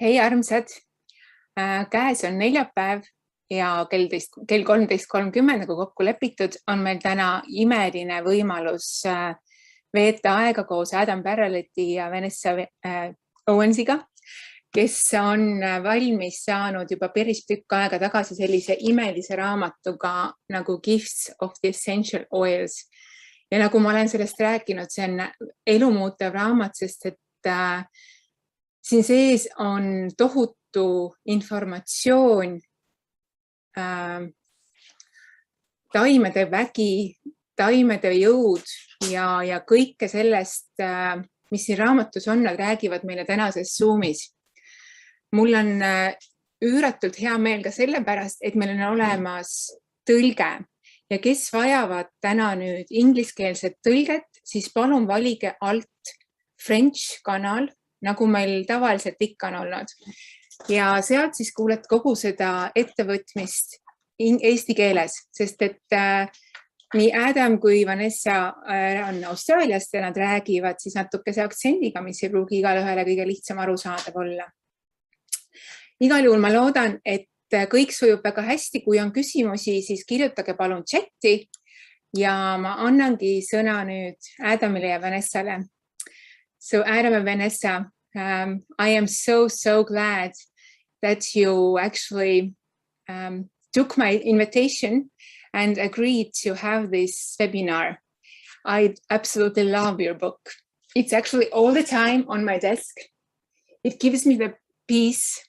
hei armsad, käes on neljapäev ja kell 13.30, nagu kokku lepitud, on meil täna imeline võimalus veeta aega koos Adam Barraleti ja Vanessa Ovens'iga, kes on valmis saanud juba päris tükk aega tagasi sellise imelise raamatuga nagu Gifts of the Essential Oils. Ja nagu ma olen sellest rääkinud, see on elumuutev raamat, sest et siin sees on tohutu informatsioon, taimede vägi, taimede jõud ja kõike sellest, mis siin raamatus on, nad räägivad meile tänases Zoomis. Mul on üüratult hea meel ka sellepärast, et meil on olemas tõlge ja kes vajavad täna nüüd ingliskeelset tõlget, siis palun valige alt French kanal, nagu meil tavaliselt ikka on olnud. Ja sealt siis kuuled kogu seda ettevõtmist eesti keeles, sest et nii Adam kui Vanessa on Austraaliast ja nad räägivad siis natukese aktsendiga, mis ei pruugi igale ühele kõige lihtsam arusaadav olla. Igal juhul ma loodan, et kõik sujub väga hästi. Kui on küsimusi, siis kirjutage palun chatti ja ma annangi sõna nüüd Adamile ja Vanessale. So Adam and Vanessa, I am so glad that you actually took my invitation and agreed to have this webinar. I absolutely love your book. It's actually all the time on my desk. It gives me the peace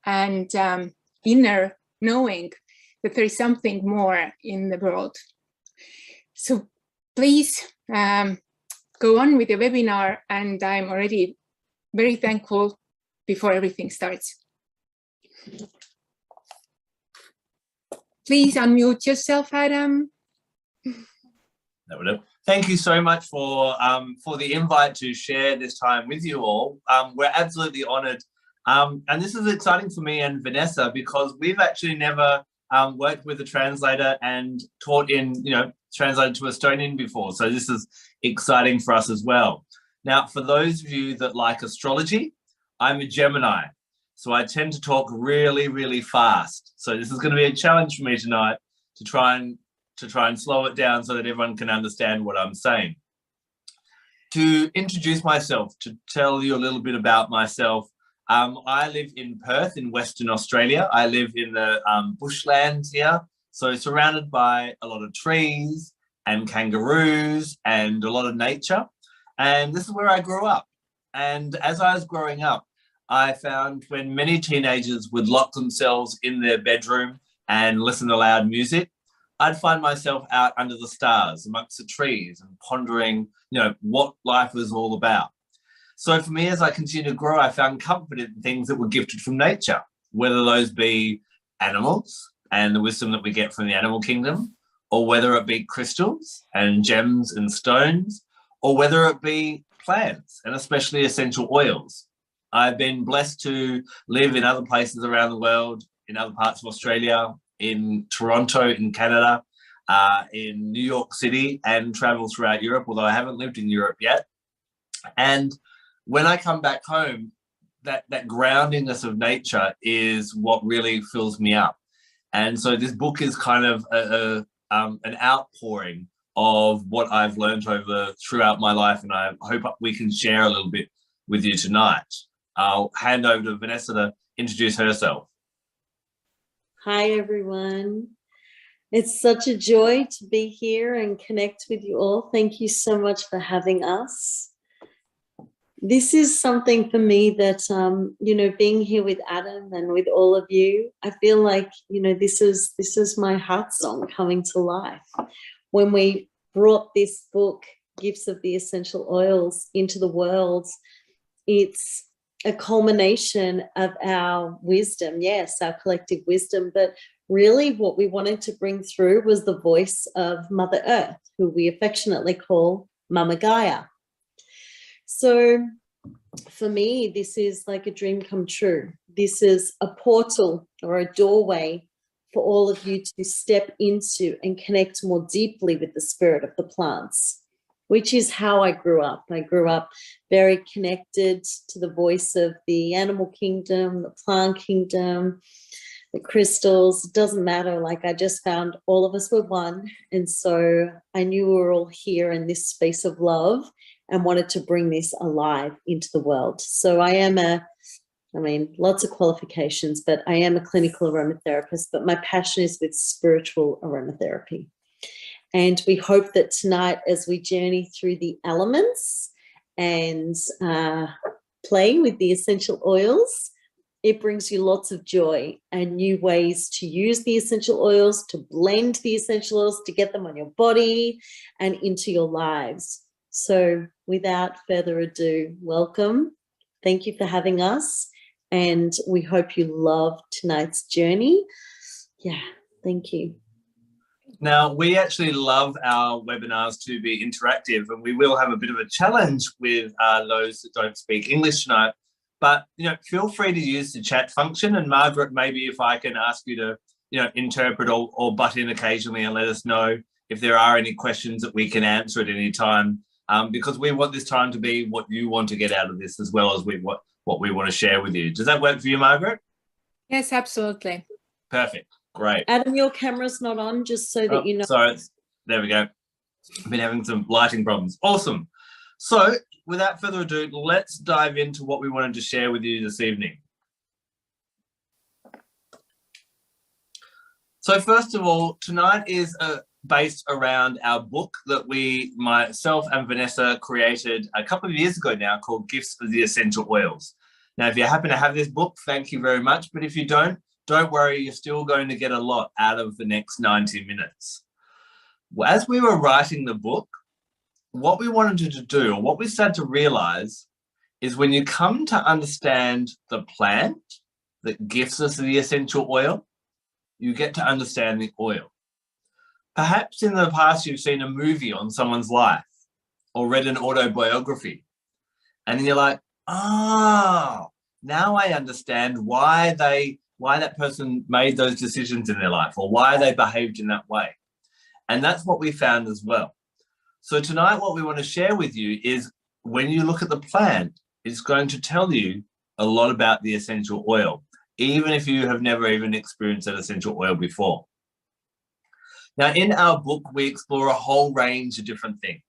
and inner knowing that there is something more in the world. So please go on with the webinar, and I'm already very thankful before everything starts. Please unmute yourself, Adam. Thank you so much for the invite to share this time with you all. We're absolutely honored. And this is exciting for me and Vanessa because we've actually never worked with a translator and taught in, translated to Estonian before. So this is exciting for us as well. Now, for those of you that like astrology, I'm a Gemini. So I tend to talk really, really fast. So this is going to be a challenge for me tonight to try and slow it down so that everyone can understand what I'm saying. To introduce myself, to tell you a little bit about myself, I live in Perth in Western Australia. I live in the bushlands here, so surrounded by a lot of trees and kangaroos and a lot of nature. And this is where I grew up. And as I was growing up, I found when many teenagers would lock themselves in their bedroom and listen to loud music, I'd find myself out under the stars amongst the trees and pondering, what life was all about. So for me, as I continue to grow, I found comfort in things that were gifted from nature, whether those be animals and the wisdom that we get from the animal kingdom, or whether it be crystals and gems and stones, or whether it be plants and especially essential oils. I've been blessed to live in other places around the world, in other parts of Australia, in Toronto, in Canada, in New York City, and travel throughout Europe, although I haven't lived in Europe yet. And when I come back home, that groundingness of nature is what really fills me up. And so this book is kind of an outpouring of what I've learned throughout my life, and I hope we can share a little bit with you tonight. I'll hand over to Vanessa to introduce herself. Hi, everyone. It's such a joy to be here and connect with you all. Thank you so much for having us. This is something for me that, being here with Adam and with all of you, I feel like, this is my heart song coming to life. When we brought this book, Gifts of the Essential Oils, into the world, it's a culmination of our wisdom, yes, our collective wisdom, but really what we wanted to bring through was the voice of Mother Earth, who we affectionately call Mama Gaia. So for me, this is like a dream come true. This is a portal or a doorway for all of you to step into and connect more deeply with the spirit of the plants. which is how I grew up. I grew up very connected to the voice of the animal kingdom, the plant kingdom, the crystals. It doesn't matter. Like, I just found all of us were one. And so I knew we were all here in this space of love and wanted to bring this alive into the world. So lots of qualifications, but I am a clinical aromatherapist, but my passion is with spiritual aromatherapy. And we hope that tonight, as we journey through the elements and play with the essential oils, it brings you lots of joy and new ways to use the essential oils, to blend the essential oils, to get them on your body and into your lives. So without further ado, welcome. Thank you for having us. And we hope you love tonight's journey. Yeah, thank you. Now, we actually love our webinars to be interactive, and we will have a bit of a challenge with those that don't speak English tonight. But, feel free to use the chat function. And Margaret, maybe if I can ask you to, interpret or butt in occasionally and let us know if there are any questions that we can answer at any time, because we want this time to be what you want to get out of this, as well as what we want to share with you. Does that work for you, Margaret? Yes, absolutely. Perfect. Great. Adam, your camera's not on, just so that you know. Sorry, there we go. I've been having some lighting problems. Awesome. So without further ado, let's dive into what we wanted to share with you this evening. So first of all, tonight is based around our book that myself and Vanessa created a couple of years ago now, called Gifts of the Essential Oils. Now, if you happen to have this book, thank you very much. But if you don't worry, you're still going to get a lot out of the next 90 minutes. As we were writing the book, what we wanted to do, or what we started to realize, is when you come to understand the plant that gives us the essential oil, you get to understand the oil. Perhaps in the past you've seen a movie on someone's life or read an autobiography, and you're like, now I understand why that person made those decisions in their life, or why they behaved in that way. And that's what we found as well. So tonight, what we want to share with you is, when you look at the plant, it's going to tell you a lot about the essential oil, even if you have never even experienced that essential oil before. Now, in our book, we explore a whole range of different things.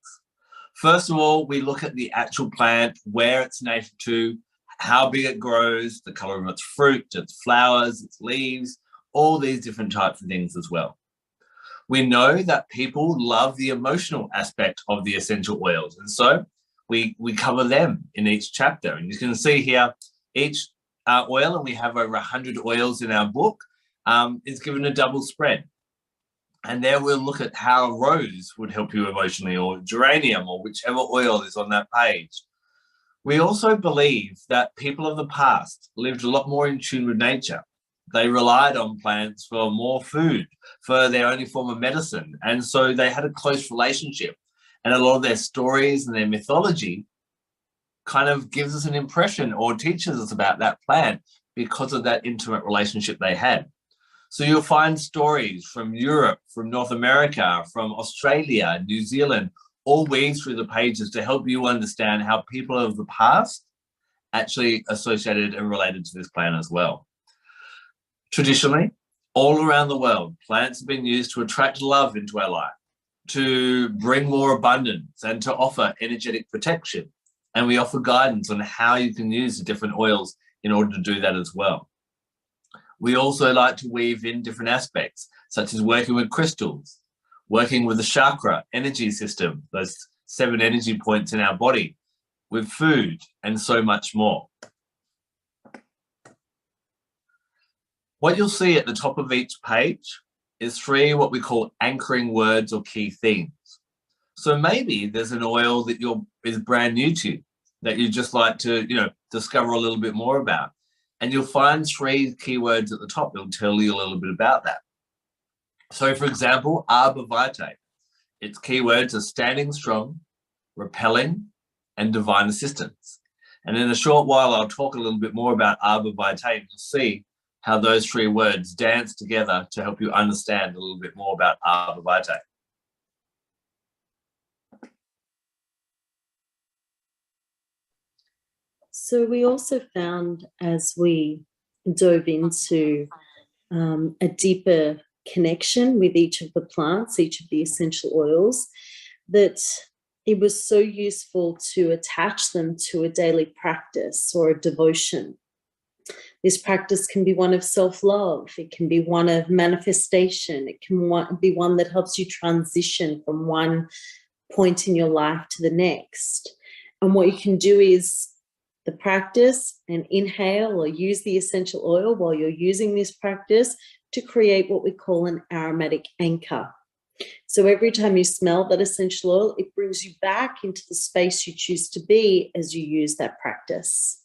First of all, we look at the actual plant, where it's native to, how big it grows, the color of its fruit, its flowers, its leaves, all these different types of things as well. We know that people love the emotional aspect of the essential oils, and so we cover them in each chapter. And you can see here each oil, and we have over 100 oils in our book, is given a double spread. And there we'll look at how rose would help you emotionally, or geranium, or whichever oil is on that page. We also believe that people of the past lived a lot more in tune with nature. They relied on plants for more food, for their only form of medicine. And so they had a close relationship. And a lot of their stories and their mythology kind of gives us an impression, or teaches us about that plant, because of that intimate relationship they had. So you'll find stories from Europe, from North America, from Australia, New Zealand, all weave through the pages to help you understand how people of the past actually associated and related to this plant as well. Traditionally, all around the world, plants have been used to attract love into our life, to bring more abundance, and to offer energetic protection. And we offer guidance on how you can use the different oils in order to do that as well. We also like to weave in different aspects, such as working with crystals, working with the chakra energy system, those 7 energy points in our body, with food, and so much more. What you'll see at the top of each page is 3 what we call anchoring words or key themes. So maybe there's an oil that is brand new to you, that you just like to, discover a little bit more about. And you'll find 3 keywords at the top that'll tell you a little bit about that. So, for example, Arbor Vitae. Its keywords are standing strong, repelling, and divine assistance. And in a short while, I'll talk a little bit more about Arbor Vitae, and you'll see how those 3 words dance together to help you understand a little bit more about Arbor Vitae. So we also found, as we dove into a deeper connection with each of the plants, each of the essential oils, that it was so useful to attach them to a daily practice or a devotion. This practice can be one of self-love. It can be one of manifestation. It can be one that helps you transition from one point in your life to the next. And what you can do is the practice and inhale or use the essential oil while you're using this practice to create what we call an aromatic anchor. So every time you smell that essential oil, it brings you back into the space you choose to be as you use that practice.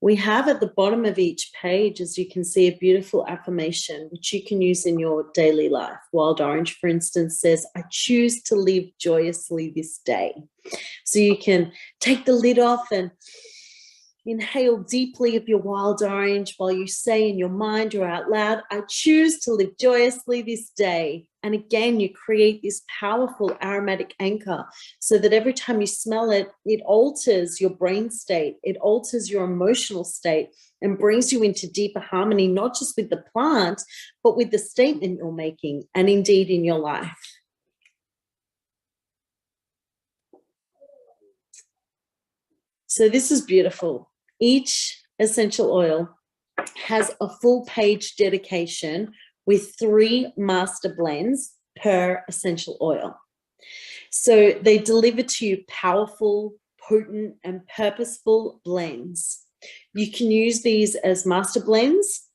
We have at the bottom of each page, as you can see, a beautiful affirmation which you can use in your daily life. Wild Orange, for instance, says, I choose to live joyously this day. So you can take the lid off and inhale deeply of your Wild Orange while you say in your mind or out loud, I choose to live joyously this day. And again, you create this powerful aromatic anchor so that every time you smell it, it alters your brain state, it alters your emotional state and brings you into deeper harmony, not just with the plant, but with the statement you're making and indeed in your life. So this is beautiful. Each essential oil has a full page dedication with 3 master blends per essential oil. So they deliver to you powerful, potent, and purposeful blends. You can use these as master blends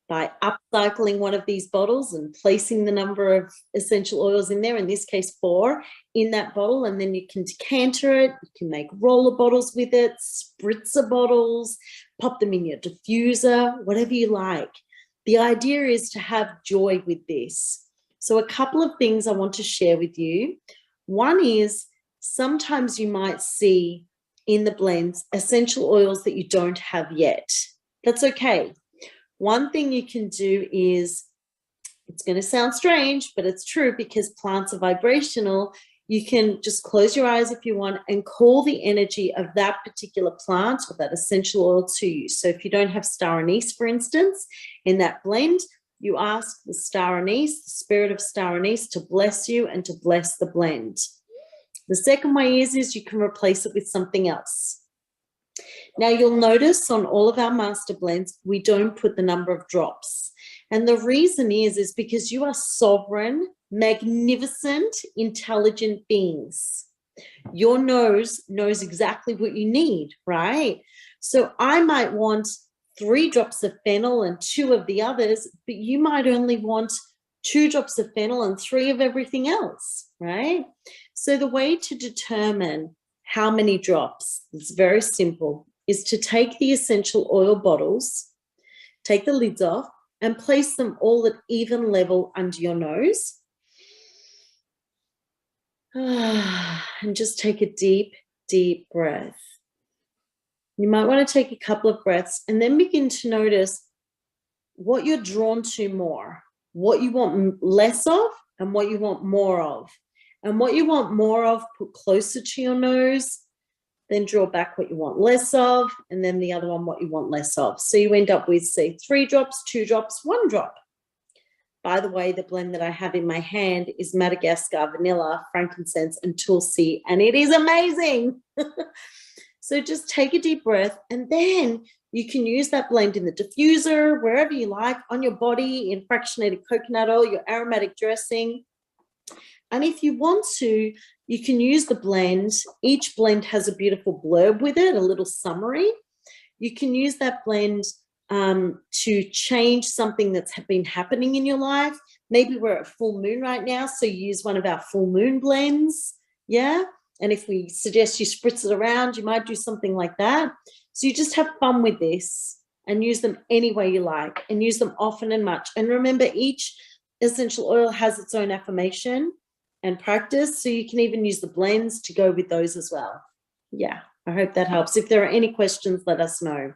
by upcycling one of these bottles and placing the number of essential oils in there, in this case 4, in that bottle, and then you can decanter it, you can make roller bottles with it, spritzer bottles, pop them in your diffuser, whatever you like. The idea is to have joy with this. So a couple of things I want to share with you. One is sometimes you might see in the blends essential oils that you don't have yet. That's okay. One thing you can do is, it's going to sound strange, but it's true because plants are vibrational. You can just close your eyes if you want and call the energy of that particular plant or that essential oil to you. So if you don't have star anise, for instance, in that blend, you ask the star anise, the spirit of star anise, to bless you and to bless the blend. The second way is you can replace it with something else. Now you'll notice on all of our master blends, we don't put the number of drops. And the reason is because you are sovereign, magnificent, intelligent beings. Your nose knows exactly what you need, right? So I might want 3 drops of fennel and 2 of the others, but you might only want 2 drops of fennel and 3 of everything else, right? So the way to determine how many drops, it's very simple, is to take the essential oil bottles, take the lids off, and place them all at even level under your nose. And just take a deep, deep breath. You might want to take a couple of breaths and then begin to notice what you're drawn to more, what you want less of and what you want more of. And what you want more of, put closer to your nose, then draw back what you want less of, and then the other one, what you want less of. So you end up with, say, 3 drops, 2 drops, 1 drop. By the way, the blend that I have in my hand is Madagascar vanilla, frankincense, and tulsi, and it is amazing. So just take a deep breath, and then you can use that blend in the diffuser, wherever you like, on your body, in fractionated coconut oil, your aromatic dressing. And if you want to, you can use the blend. Each blend has a beautiful blurb with it, a little summary. You can use that blend to change something that's been happening in your life. Maybe we're at full moon right now, so use one of our full moon blends, yeah? And if we suggest you spritz it around, you might do something like that. So you just have fun with this and use them any way you like and use them often and much. And remember, each essential oil has its own affirmation and practice, so you can even use the blends to go with those as well. Yeah, I hope that helps. If there are any questions, let us know.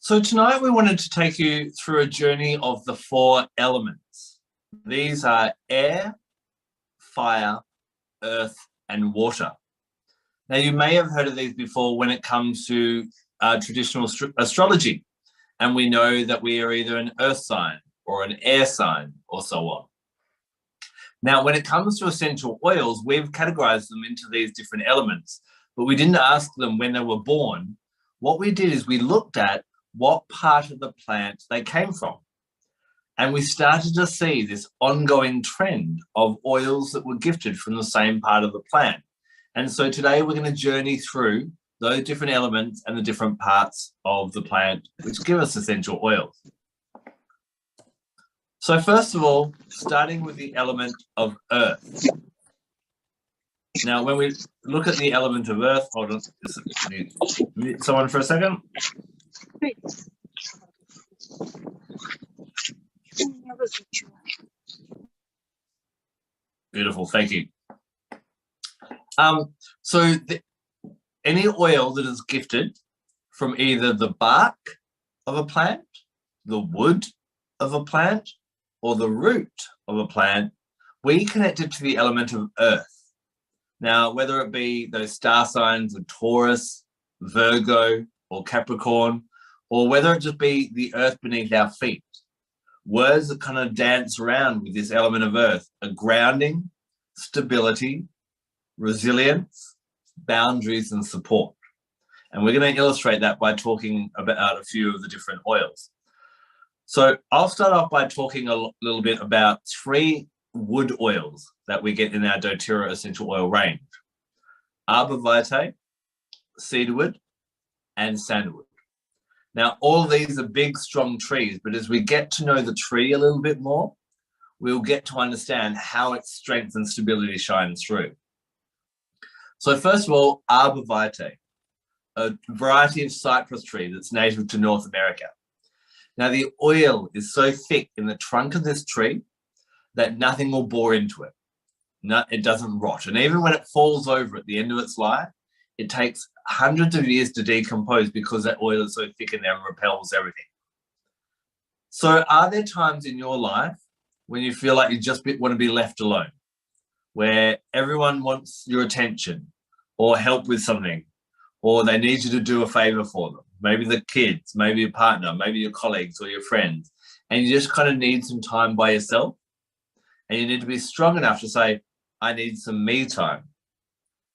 So tonight we wanted to take you through a journey of the 4 elements. These are air, fire, earth, and water. Now, you may have heard of these before when it comes to traditional astrology, and we know that we are either an earth sign or an air sign or so on. Now, when it comes to essential oils, we've categorized them into these different elements, but we didn't ask them when they were born. What we did is we looked at what part of the plant they came from. And we started to see this ongoing trend of oils that were gifted from the same part of the plant. And so today we're going to journey through those different elements and the different parts of the plant which give us essential oils. So first of all, starting with the element of earth. Now, when we look at the element of earth, hold on, mute someone for a second. Beautiful, thank you. Any oil that is gifted from either the bark of a plant, the wood of a plant, or the root of a plant, we connect it to the element of earth. Now, whether it be those star signs of Taurus, Virgo, or Capricorn, or whether it just be the earth beneath our feet, words that kind of dance around with this element of earth are grounding, stability, resilience, boundaries, and support. And we're going to illustrate that by talking about a few of the different oils. So I'll start off by talking a little bit about 3 wood oils that we get in our doTERRA essential oil range: arbor vitae, cedarwood, and sandalwood. Now, all of these are big, strong trees, but as we get to know the tree a little bit more, we'll get to understand how its strength and stability shines through. So first of all, arbor vitae, a variety of cypress tree that's native to North America. Now, the oil is so thick in the trunk of this tree that nothing will bore into it. It doesn't rot. And even when it falls over at the end of its life, it takes hundreds of years to decompose because that oil is so thick in there and repels everything. So are there times in your life when you feel like you just want to be left alone, where everyone wants your attention or help with something, or they need you to do a favor for them? Maybe the kids, maybe your partner, maybe your colleagues or your friends, and you just kind of need some time by yourself, and you need to be strong enough to say, I need some me time.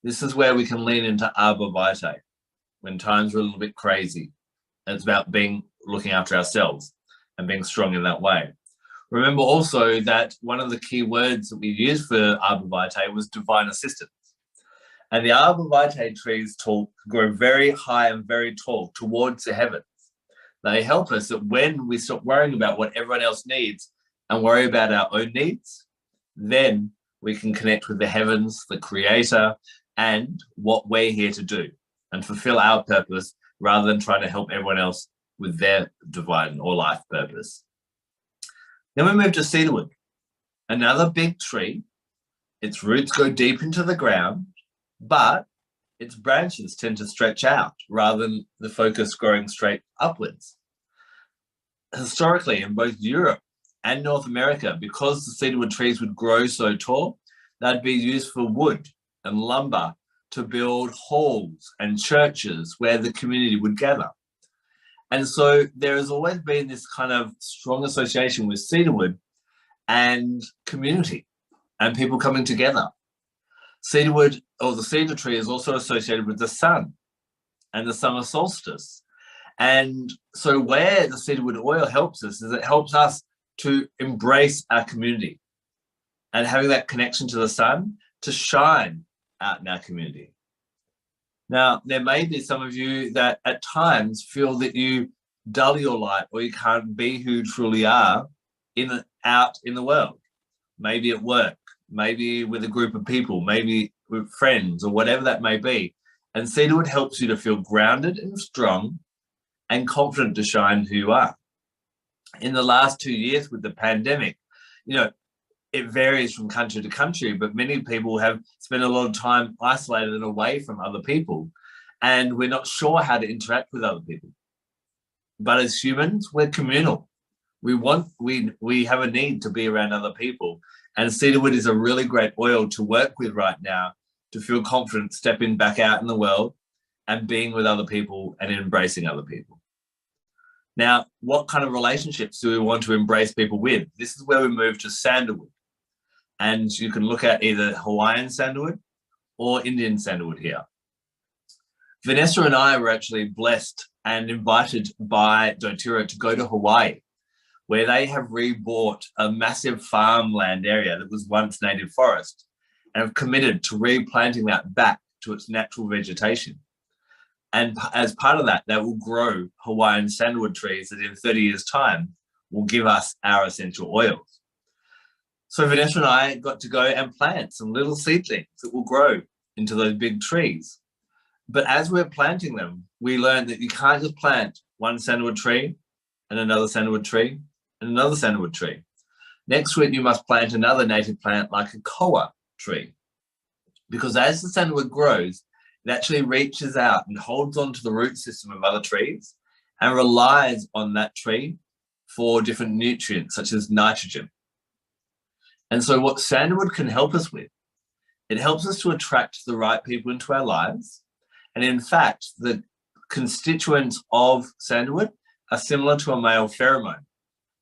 This is where we can lean into arbor vitae when times are a little bit crazy. It's about looking after ourselves and being strong in that way. Remember also that one of the key words that we used for arbor vitae was divine assistance. And the arbor vitae trees grow very high and very tall towards the heavens. They help us that when we stop worrying about what everyone else needs and worry about our own needs, then we can connect with the heavens, the creator, and what we're here to do and fulfill our purpose rather than trying to help everyone else with their divine or life purpose. Then we move to cedarwood, another big tree. Its roots go deep into the ground, but its branches tend to stretch out rather than the focus growing straight upwards. Historically, in both Europe and North America, because the cedarwood trees would grow so tall, they'd be used for wood and lumber to build halls and churches where the community would gather. And so there has always been this kind of strong association with cedarwood and community and people coming together. Cedarwood, or the cedar tree, is also associated with the sun and the summer solstice. And so where the cedarwood oil helps us is it helps us to embrace our community and having that connection to the sun to shine out in our community. Now, there may be some of you that at times feel that you dull your light or you can't be who you truly are out in the world, maybe at work, maybe with a group of people, maybe with friends or whatever that may be. And cedarwood helps you to feel grounded and strong and confident to shine who you are. In the last 2 years with the pandemic, it varies from country to country, but many people have spent a lot of time isolated and away from other people, and we're not sure how to interact with other people. But as humans, we're communal. We have a need to be around other people. And cedarwood is a really great oil to work with right now to feel confident stepping back out in the world and being with other people and embracing other people. Now, what kind of relationships do we want to embrace people with? This is where we move to sandalwood. And you can look at either Hawaiian sandalwood or Indian sandalwood here. Vanessa and I were actually blessed and invited by doTERRA to go to Hawaii, where they have rebought a massive farmland area that was once native forest and have committed to replanting that back to its natural vegetation. And as part of that, they will grow Hawaiian sandalwood trees that in 30 years' time will give us our essential oils. So Vanessa and I got to go and plant some little seedlings that will grow into those big trees. But as we're planting them, we learned that you can't just plant one sandalwood tree and another sandalwood tree and another sandalwood tree. Next to it, you must plant another native plant like a koa tree. Because as the sandalwood grows, it actually reaches out and holds on to the root system of other trees and relies on that tree for different nutrients, such as nitrogen. And so what sandalwood can help us with, it helps us to attract the right people into our lives. And in fact, the constituents of sandalwood are similar to a male pheromone.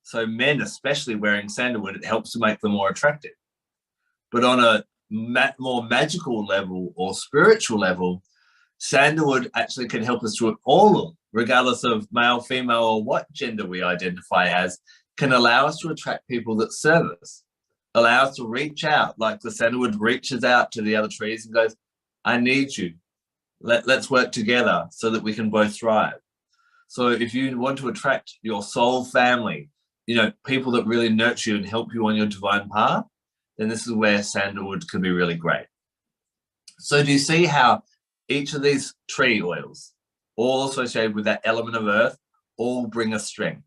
So men, especially wearing sandalwood, it helps to make them more attractive. But on a more magical level or spiritual level, sandalwood actually can help us to all, regardless of male, female, or what gender we identify as, can allow us to attract people that serve us, allow us to reach out like the sandalwood reaches out to the other trees and goes, I need you. Let's work together so that we can both thrive. So if you want to attract your soul family, people that really nurture you and help you on your divine path, then this is where sandalwood can be really great. So do you see how each of these tree oils, all associated with that element of earth, all bring us strength?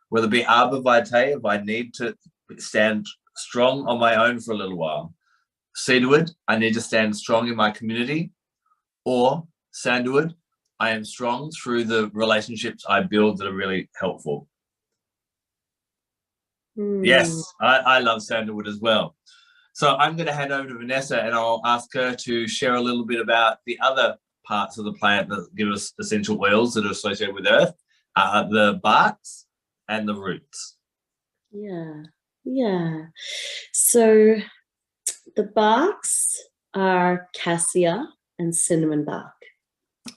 Whether it be arbor vitae, if I need to stand strong on my own for a little while. Cedarwood, I need to stand strong in my community. Or sandalwood, I am strong through the relationships I build that are really helpful. Yes, I love sandalwood as well. So I'm going to hand over to Vanessa and I'll ask her to share a little bit about the other parts of the plant that give us essential oils that are associated with earth, the barks and the roots. Yeah. So the barks are cassia and cinnamon bark.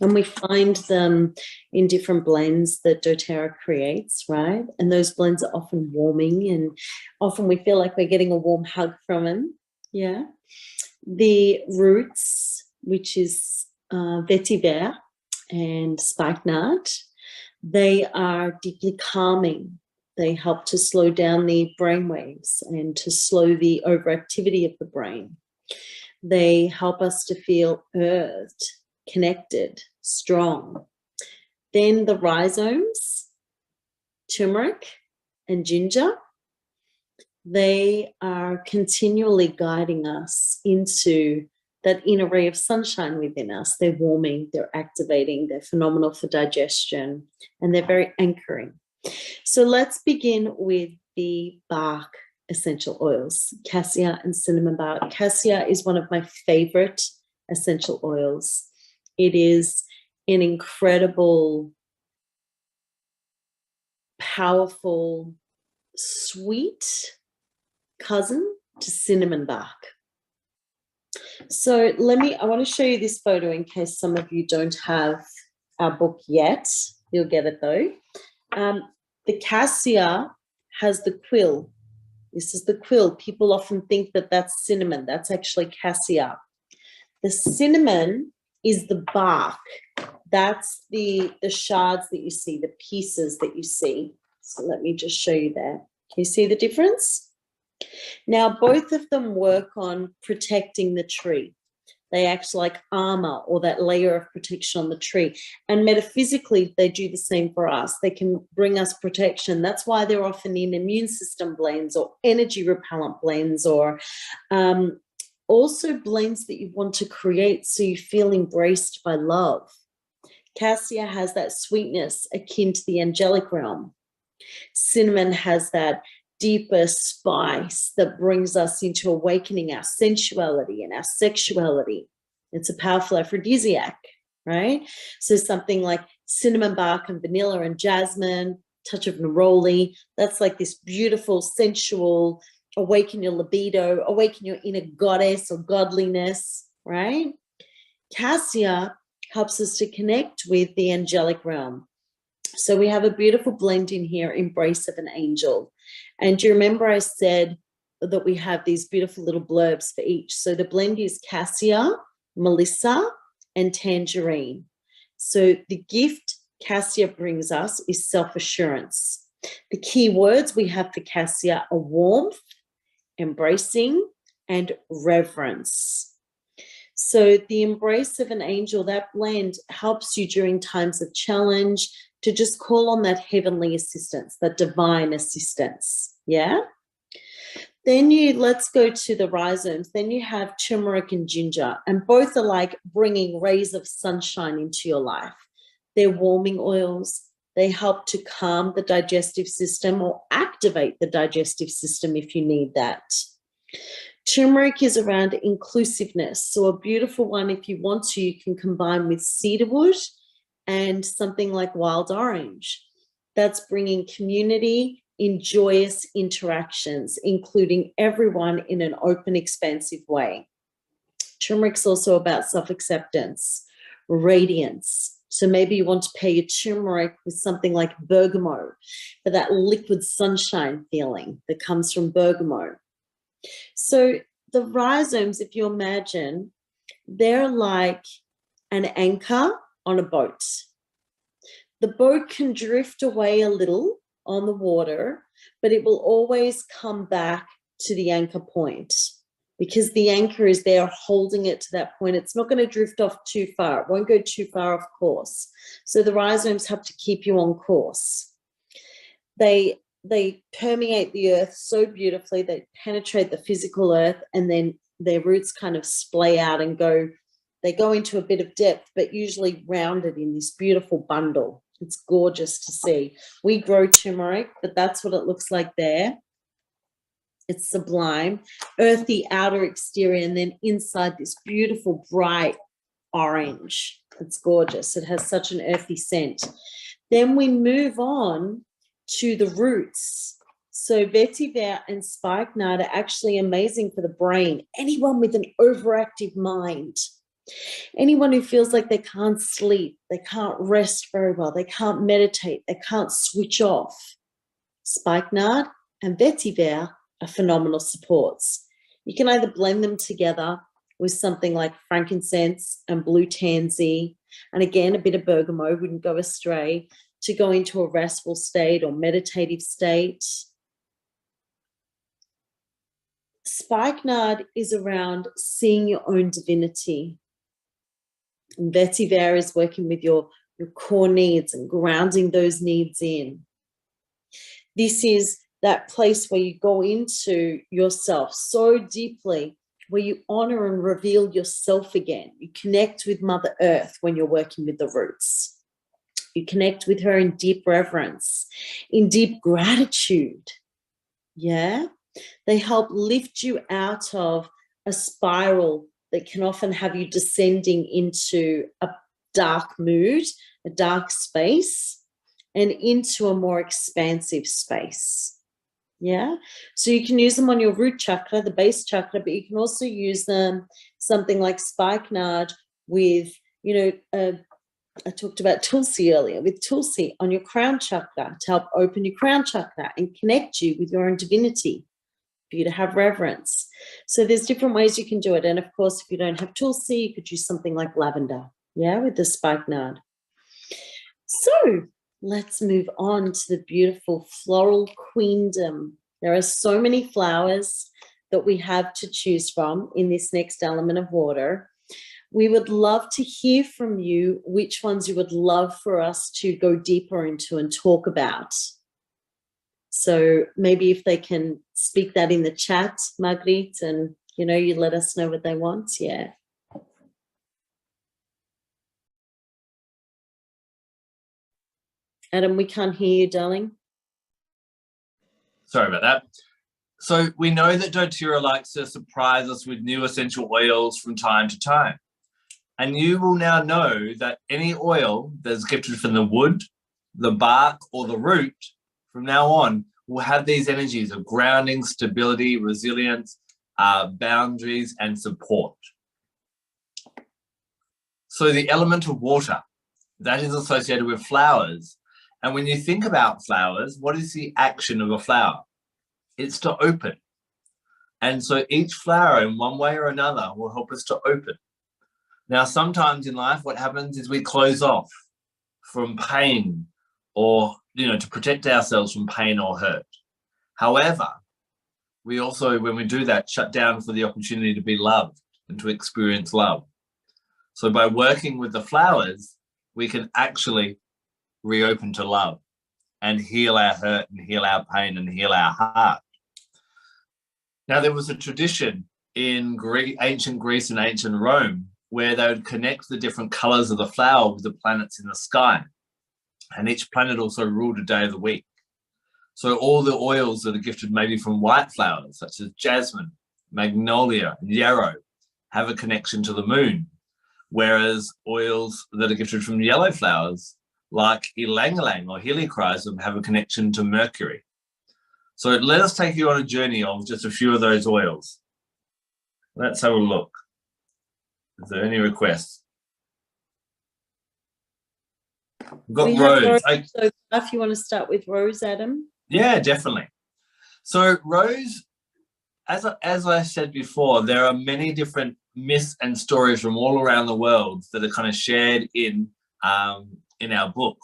And we find them in different blends that doTERRA creates, right? And those blends are often warming and often we feel like we're getting a warm hug from them. Yeah. The roots, which is vetiver and spikenard, they are deeply calming. They help to slow down the brain waves and to slow the overactivity of the brain. They help us to feel earthed, connected, strong. Then the rhizomes, turmeric and ginger, they are continually guiding us into that inner ray of sunshine within us. They're warming, they're activating, they're phenomenal for digestion, and they're very anchoring. So let's begin with the bark essential oils, cassia and cinnamon bark. Cassia is one of my favorite essential oils. It is an incredible, powerful, sweet cousin to cinnamon bark. So I want to show you this photo in case some of you don't have our book yet. You'll get it though. The cassia has the quill. This is the quill. People often think that that's cinnamon. That's actually cassia. The cinnamon is the bark. That's the shards that you see, the pieces that you see. So let me just show you there. Can you see the difference? Now, both of them work on protecting the tree. They act like armor or that layer of protection on the tree. And metaphysically, they do the same for us. They can bring us protection. That's why they're often in immune system blends or energy repellent blends, or also blends that you want to create so you feel embraced by love. Cassia has that sweetness akin to the angelic realm. Cinnamon has that deeper spice that brings us into awakening our sensuality and our sexuality. It's a powerful aphrodisiac, right? So something like cinnamon bark and vanilla and jasmine, touch of neroli, that's like this beautiful, sensual, awaken your libido, awaken your inner goddess or godliness, right? Cassia helps us to connect with the angelic realm. So we have a beautiful blend in here, embrace of an angel. And do you remember I said that we have these beautiful little blurbs for each? So the blend is cassia, melissa, and tangerine. So the gift cassia brings us is self-assurance. The key words we have for cassia are warmth, embracing, and reverence. So the embrace of an angel, that blend helps you during times of challenge to just call on that heavenly assistance, that divine assistance, yeah? Then let's go to the rhizomes. Then you have turmeric and ginger, and both are like bringing rays of sunshine into your life. They're warming oils. They help to calm the digestive system or activate the digestive system if you need that. Turmeric is around inclusiveness. So a beautiful one, if you want to, you can combine with cedarwood and something like wild orange. That's bringing community in joyous interactions, including everyone in an open, expansive way. Turmeric's also about self-acceptance, radiance. So maybe you want to pair your turmeric with something like bergamot for that liquid sunshine feeling that comes from bergamot. So the rhizomes, if you imagine, they're like an anchor on a boat. The boat can drift away a little on the water, but it will always come back to the anchor point because the anchor is there holding it to that point. It's not going to drift off too far. It won't go too far off course. So the rhizomes have to keep you on course. They permeate the earth so beautifully. They penetrate the physical earth, and then their roots kind of splay out and they go into a bit of depth, but usually rounded in this beautiful bundle. It's gorgeous to see. We grow turmeric, but that's what it looks like there. It's sublime, earthy outer exterior, and then inside this beautiful bright orange. It's gorgeous. It has such an earthy scent. Then we move on to the roots. So vetiver and spikenard are actually amazing for the brain. Anyone with an overactive mind, anyone who feels like they can't sleep, they can't rest very well, they can't meditate, they can't switch off, spikenard and vetiver are phenomenal supports. You can either blend them together with something like frankincense and blue tansy, and again, a bit of bergamot wouldn't go astray, to go into a restful state or meditative state. Spikenard is around seeing your own divinity. And vetiver is working with your core needs and grounding those needs in. This is that place where you go into yourself so deeply, where you honor and reveal yourself again. You connect with Mother Earth when you're working with the roots. You connect with her in deep reverence, in deep gratitude. Yeah? They help lift you out of a spiral that can often have you descending into a dark mood, a dark space, and into a more expansive space. Yeah? So you can use them on your root chakra, the base chakra, but you can also use them, something like spikenard with, I talked about Tulsi earlier, with Tulsi on your crown chakra to help open your crown chakra and connect you with your own divinity, for you to have reverence. So there's different ways you can do it. And of course, if you don't have Tulsi, you could use something like lavender, yeah, with the spikenard. So let's move on to the beautiful floral queendom. There are so many flowers that we have to choose from in this next element of water. We would love to hear from you which ones you would love for us to go deeper into and talk about. So maybe if they can speak that in the chat, Margrit, and you let us know what they want. Yeah. Adam, we can't hear you, darling. Sorry about that. So we know that doTERRA likes to surprise us with new essential oils from time to time. And you will now know that any oil that's gifted from the wood, the bark, or the root, from now on, will have these energies of grounding, stability, resilience, boundaries, and support. So the element of water, that is associated with flowers. And when you think about flowers, what is the action of a flower? It's to open. And so each flower in one way or another will help us to open. Now, sometimes in life, what happens is we close off from pain or, to protect ourselves from pain or hurt. However, we also, when we do that, shut down for the opportunity to be loved and to experience love. So by working with the flowers, we can actually reopen to love and heal our hurt and heal our pain and heal our heart. Now, there was a tradition in ancient Greece and ancient Rome where they would connect the different colors of the flower with the planets in the sky. And each planet also ruled a day of the week. So all the oils that are gifted maybe from white flowers, such as jasmine, magnolia, and yarrow, have a connection to the moon. Whereas oils that are gifted from yellow flowers, like ylang-ylang or helichrysum, have a connection to Mercury. So let us take you on a journey of just a few of those oils. Let's have a look. Is there any requests? We've got rose. So if you want to start with rose, Adam. Yeah, definitely. So rose, as I said before, there are many different myths and stories from all around the world that are kind of shared in our book.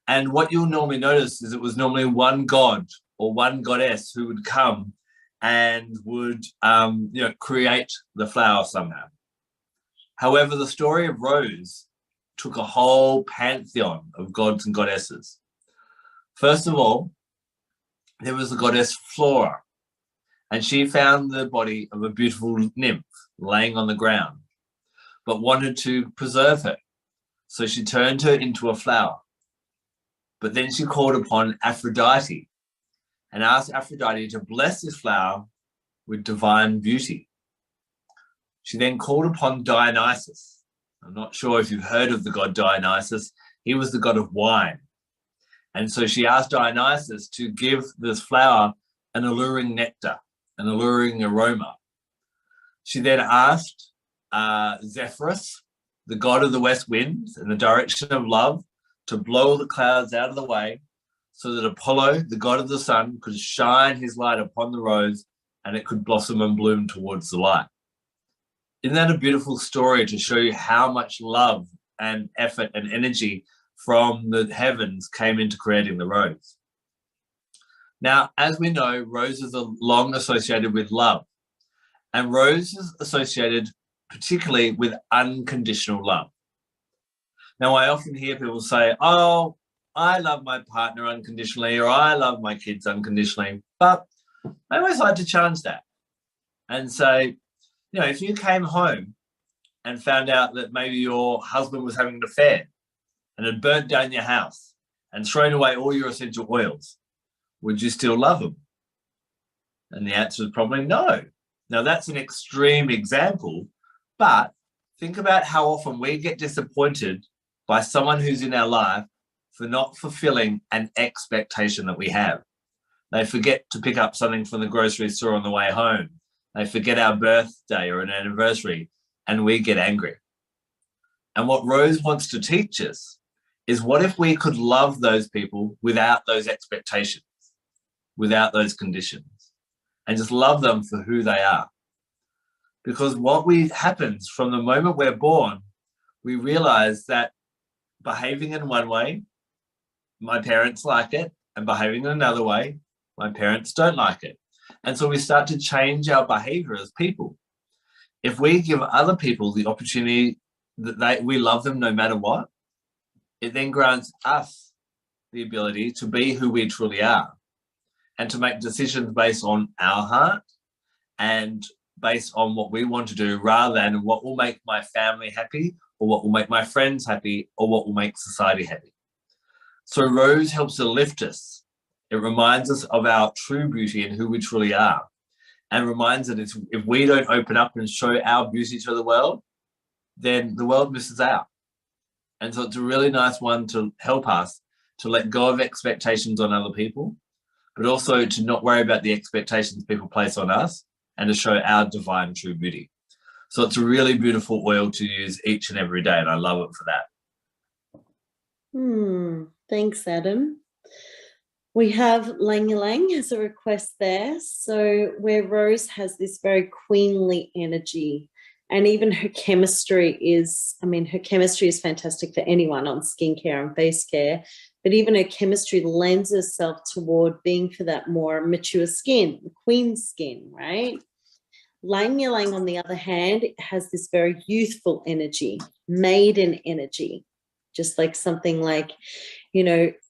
And what you'll normally notice is it was normally one god or one goddess who would come and would create the flower somehow. However, the story of rose took a whole pantheon of gods and goddesses. First of all, there was the goddess Flora, and she found the body of a beautiful nymph laying on the ground, but wanted to preserve her. So she turned her into a flower. But then she called upon Aphrodite and asked Aphrodite to bless this flower with divine beauty. She then called upon Dionysus. I'm not sure if you've heard of the god Dionysus. He was the god of wine. And so she asked Dionysus to give this flower an alluring nectar, an alluring aroma. She then asked Zephyrus, the god of the west winds and the direction of love, to blow the clouds out of the way so that Apollo, the god of the sun, could shine his light upon the rose and it could blossom and bloom towards the light. Isn't that a beautiful story to show you how much love and effort and energy from the heavens came into creating the rose? Now, as we know, roses are long associated with love, and roses associated particularly with unconditional love. Now, I often hear people say, oh, I love my partner unconditionally, or I love my kids unconditionally. But I always like to challenge that and say, if you came home and found out that maybe your husband was having an affair and had burnt down your house and thrown away all your essential oils, would you still love him? And the answer is probably no. Now, that's an extreme example, but think about how often we get disappointed by someone who's in our life for not fulfilling an expectation that we have. They forget to pick up something from the grocery store on the way home. They forget our birthday or an anniversary, and we get angry. And what Rose wants to teach us is, what if we could love those people without those expectations, without those conditions, and just love them for who they are? Because what happens from the moment we're born, we realize that behaving in one way, my parents like it, and behaving in another way, my parents don't like it. And so we start to change our behavior as people. If we give other people the opportunity that we love them no matter what, it then grants us the ability to be who we truly are and to make decisions based on our heart and based on what we want to do, rather than what will make my family happy or what will make my friends happy or what will make society happy. So Rose helps to lift us It reminds us of our true beauty and who we truly are, and reminds us that if we don't open up and show our beauty to the world, then the world misses out. And so it's a really nice one to help us to let go of expectations on other people, but also to not worry about the expectations people place on us, and to show our divine true beauty. So it's a really beautiful oil to use each and every day, and I love it for that. Thanks, Adam. We have Lang as a request there. So where Rose has this very queenly energy, and even her chemistry is, her chemistry is fantastic for anyone on skincare and face care, but even her chemistry lends herself toward being for that more mature skin, queen skin, right? Lang on the other hand, has this very youthful energy, maiden energy, just like something like,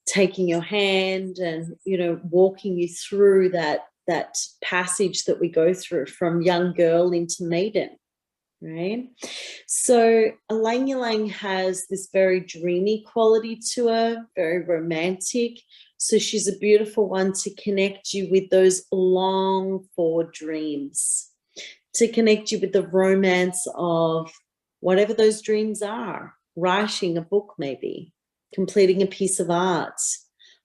taking your hand and, walking you through that passage that we go through from young girl into maiden, right? So Lang has this very dreamy quality to her, very romantic. So she's a beautiful one to connect you with those long forward dreams, to connect you with the romance of whatever those dreams are, writing a book maybe, completing a piece of art,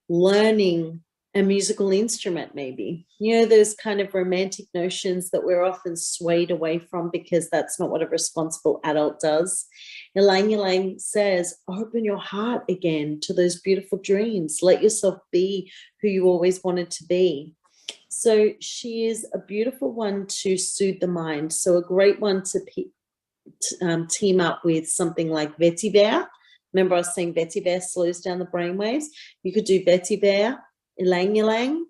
learning a musical instrument maybe. Those kind of romantic notions that we're often swayed away from because that's not what a responsible adult does. Lang says, open your heart again to those beautiful dreams. Let yourself be who you always wanted to be. So she is a beautiful one to soothe the mind. So a great one to team up with something like vetiver. Remember I was saying vetiver slows down the brainwaves. You could do vetiver, ylang-ylang,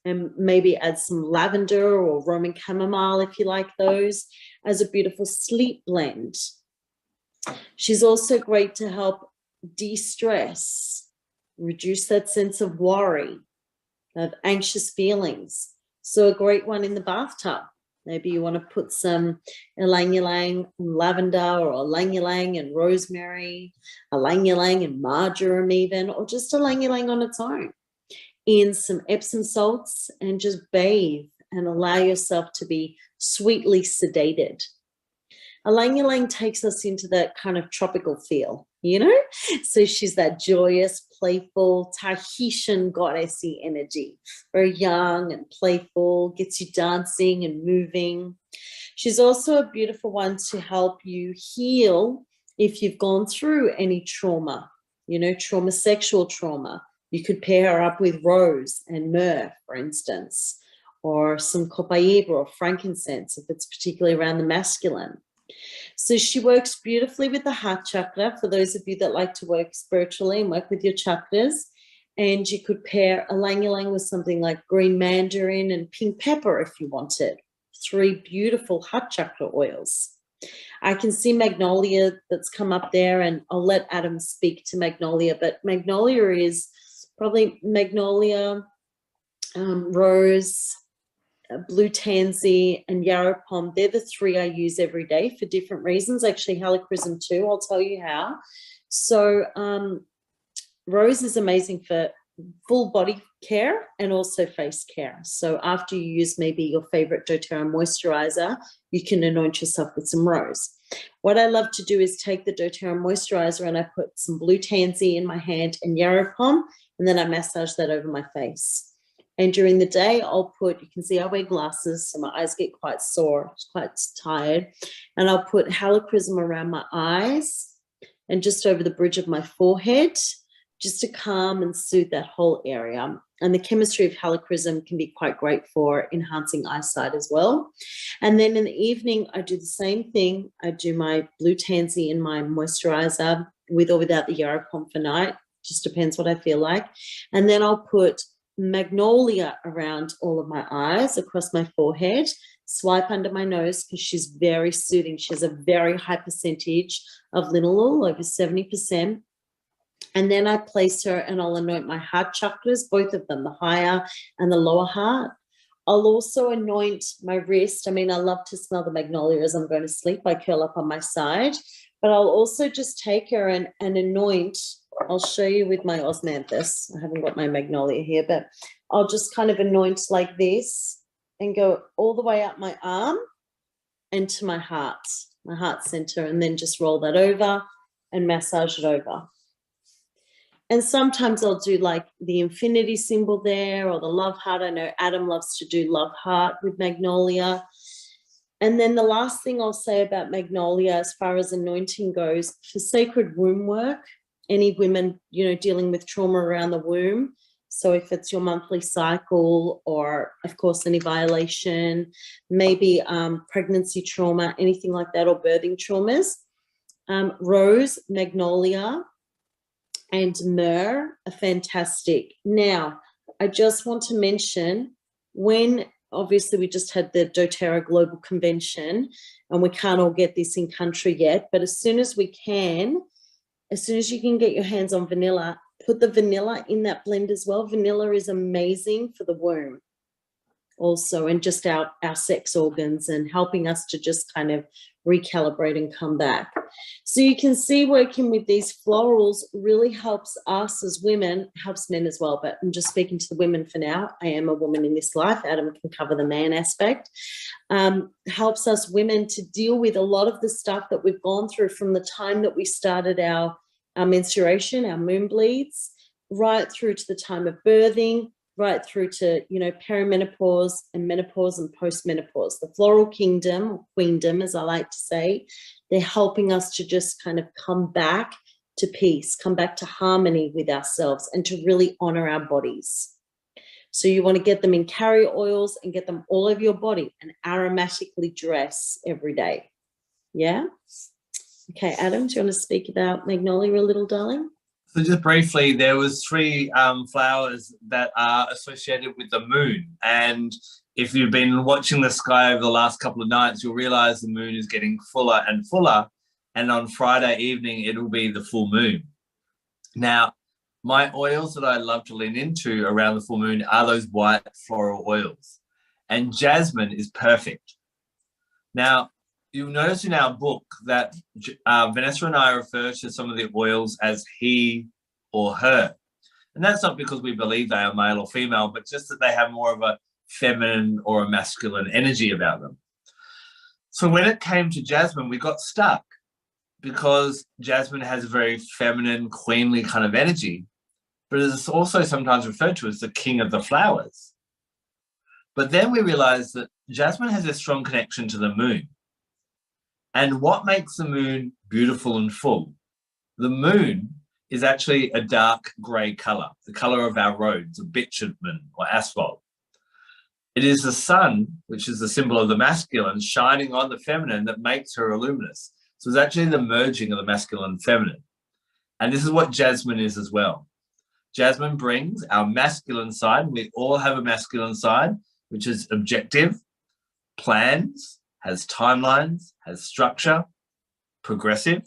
and maybe add some lavender or Roman chamomile if you like those, as a beautiful sleep blend. She's also great to help de-stress, reduce that sense of worry, of anxious feelings. So a great one in the bathtub. Maybe you want to put some ylang-ylang and lavender, or ylang-ylang and rosemary, ylang-ylang and marjoram even, or just ylang-ylang on its own, in some Epsom salts, and just bathe and allow yourself to be sweetly sedated. Ylang-ylang takes us into that kind of tropical feel, So she's that joyous, playful, Tahitian goddessy energy, very young and playful, gets you dancing and moving. She's also a beautiful one to help you heal if you've gone through any trauma, sexual trauma. You could pair her up with rose and myrrh, for instance, or some copaiba or frankincense if it's particularly around the masculine. So she works beautifully with the heart chakra, for those of you that like to work spiritually and work with your chakras. And you could pair ylang-ylang with something like green mandarin and pink pepper if you wanted. 3 beautiful heart chakra oils. I can see magnolia that's come up there, and I'll let Adam speak to magnolia, but magnolia is probably magnolia, rose, blue tansy and yarrow pom. They're the 3 I use every day for different reasons. Actually, helichrysum too. I'll tell you how. So rose is amazing for full body care and also face care. So after you use maybe your favorite doTERRA moisturizer, you can anoint yourself with some rose. What I love to do is take the doTERRA moisturizer and I put some blue tansy in my hand and yarrow pom, and then I massage that over my face. And during the day, I'll put, you can see I wear glasses, so my eyes get quite sore, quite tired. And I'll put helichrysum around my eyes and just over the bridge of my forehead, just to calm and soothe that whole area. And the chemistry of helichrysum can be quite great for enhancing eyesight as well. And then in the evening, I do the same thing. I do my blue tansy in my moisturizer with or without the yarrow pom for night. Just depends what I feel like. And then I'll put magnolia around all of my eyes, across my forehead, swipe under my nose because she's very soothing. She has a very high percentage of linalool, over 70%. And then I place her and I'll anoint my heart chakras, both of them, the higher and the lower heart. I'll also anoint my wrist. I mean, I love to smell the magnolia as I'm going to sleep. I curl up on my side. But I'll also just take her and anoint I'll show you with my osmanthus. I haven't got my magnolia here, but I'll just kind of anoint like this and go all the way up my arm and to my heart center, and then just roll that over and massage it over. And sometimes I'll do like the infinity symbol there or the love heart. I know Adam loves to do love heart with magnolia. And then the last thing I'll say about magnolia as far as anointing goes, for sacred womb work, any women, you know, dealing with trauma around the womb. So if it's your monthly cycle or, of course, any violation, maybe pregnancy trauma, anything like that, or birthing traumas, rose, magnolia, and myrrh are fantastic. Now, I just want to mention, when obviously we just had the doTERRA Global Convention and we can't all get this in country yet, but as soon as we can, as soon as you can get your hands on vanilla, put the vanilla in that blend as well. Vanilla is amazing for the womb also, and just our sex organs, and helping us to just kind of recalibrate and come back. So you can see working with these florals really helps us as women, helps men as well, but I'm just speaking to the women for now. I am a woman in this life. Adam can cover the man aspect. Helps us women to deal with a lot of the stuff that we've gone through from the time that we started our menstruation, our moon bleeds, right through to the time of birthing, right through to, you know, perimenopause and menopause and postmenopause. The floral kingdom, or queendom, as I like to say, they're helping us to just kind of come back to peace, come back to harmony with ourselves, and to really honor our bodies. So you want to get them in carrier oils and get them all over your body and aromatically dress every day. Yeah? Okay, Adam, do you want to speak about magnolia a little, darling? So just briefly, there was 3 flowers that are associated with the moon. And if you've been watching the sky over the last couple of nights, you'll realize the moon is getting fuller and fuller. And on Friday evening, it'll be the full moon. Now, my oils that I love to lean into around the full moon are those white floral oils. And jasmine is perfect. Now, you'll notice in our book that Vanessa and I refer to some of the oils as he or her. And that's not because we believe they are male or female, but just that they have more of a feminine or a masculine energy about them. So when it came to jasmine, we got stuck because jasmine has a very feminine, queenly kind of energy, but it's also sometimes referred to as the king of the flowers. But then we realized that jasmine has a strong connection to the moon. And what makes the moon beautiful and full? The moon is actually a dark grey colour, the colour of our roads, of bitumen or asphalt. It is the sun, which is the symbol of the masculine, shining on the feminine that makes her luminous. So it's actually the merging of the masculine and feminine. And this is what jasmine is as well. Jasmine brings our masculine side. We all have a masculine side, which is objective, plans, has timelines, has structure, progressive,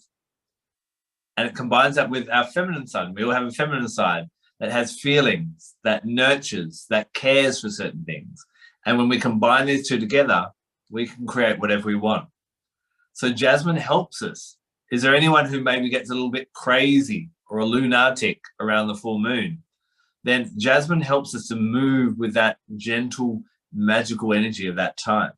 and it combines that with our feminine side. We all have a feminine side that has feelings, that nurtures, that cares for certain things. And when we combine these two together, we can create whatever we want. So jasmine helps us. Is there anyone who maybe gets a little bit crazy or a lunatic around the full moon? Then jasmine helps us to move with that gentle, magical energy of that time.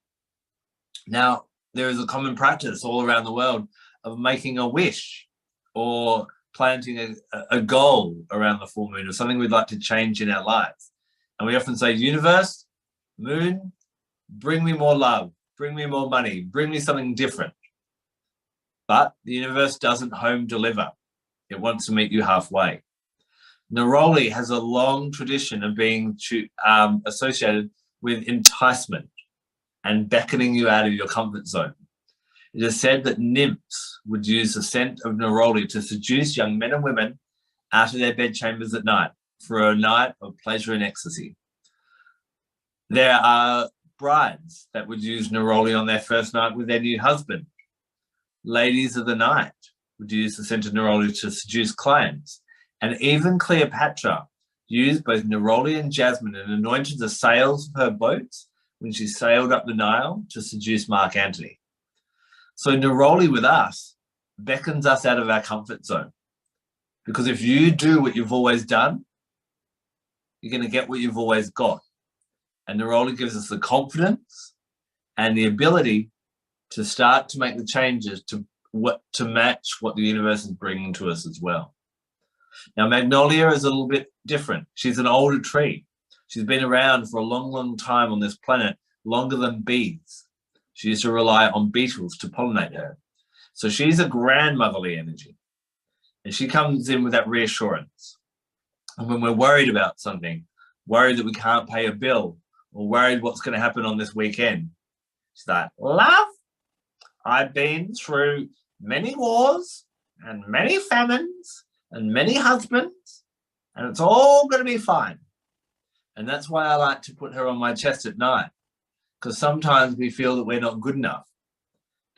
Now, there is a common practice all around the world of making a wish or planting a goal around the full moon, or something we'd like to change in our lives. And we often say, universe, moon, bring me more love, bring me more money, bring me something different. But the universe doesn't home deliver. It wants to meet you halfway. Neroli has a long tradition of being associated with enticement and beckoning you out of your comfort zone. It is said that nymphs would use the scent of neroli to seduce young men and women out of their bedchambers at night for a night of pleasure and ecstasy. There are brides that would use neroli on their first night with their new husband. Ladies of the night would use the scent of neroli to seduce clients. And even Cleopatra used both neroli and jasmine and anointed the sails of her boats when she sailed up the Nile to seduce Mark Antony. So neroli with us beckons us out of our comfort zone, Because if you do what you've always done, you're going to get what you've always got. And neroli gives us the confidence and the ability to start to make the changes to match what the universe is bringing to us as well. Now, magnolia is a little bit different. She's an older tree. She's been around for a long, long time on this planet, longer than bees. She used to rely on beetles to pollinate her. So she's a grandmotherly energy. And she comes in with that reassurance. And when we're worried about something, worried that we can't pay a bill, or worried what's going to happen on this weekend, she's like, love, I've been through many wars and many famines and many husbands, and it's all going to be fine. And that's why I like to put her on my chest at night, because sometimes we feel that we're not good enough.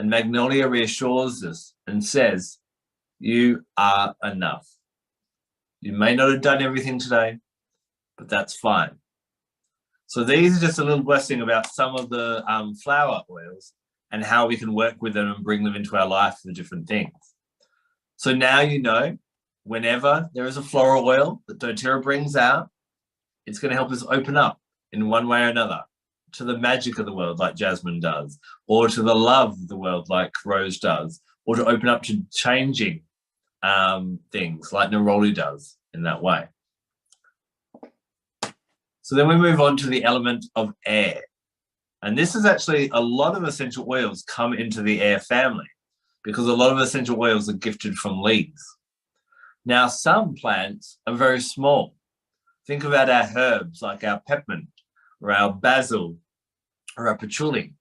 And magnolia reassures us and says, you are enough. You may not have done everything today, but that's fine. So these are just a little blessing about some of the flower oils and how we can work with them and bring them into our life for different things. So now you know, whenever there is a floral oil that doTERRA brings out, it's going to help us open up in one way or another to the magic of the world like jasmine does, or to the love of the world like rose does, or to open up to changing things like neroli does in that way. So then we move on to the element of air. And this is actually a lot of essential oils come into the air family, because a lot of essential oils are gifted from leaves. Now, some plants are very small. Think about our herbs like our peppermint or our basil or our patchouli.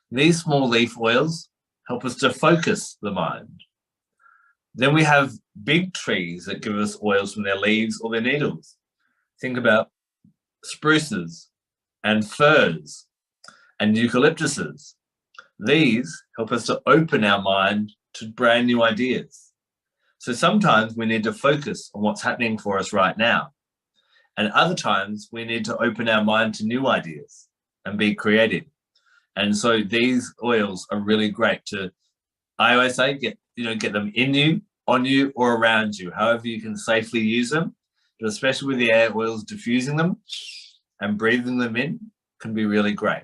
These small leaf oils help us to focus the mind. Then we have big trees that give us oils from their leaves or their needles. Think about spruces and firs and eucalyptuses. These help us to open our mind to brand new ideas. So sometimes we need to focus on what's happening for us right now. And other times we need to open our mind to new ideas and be creative. And so these oils are really great to, I always say, get them in you, on you, or around you, however you can safely use them. But especially with the air oils, diffusing them and breathing them in can be really great.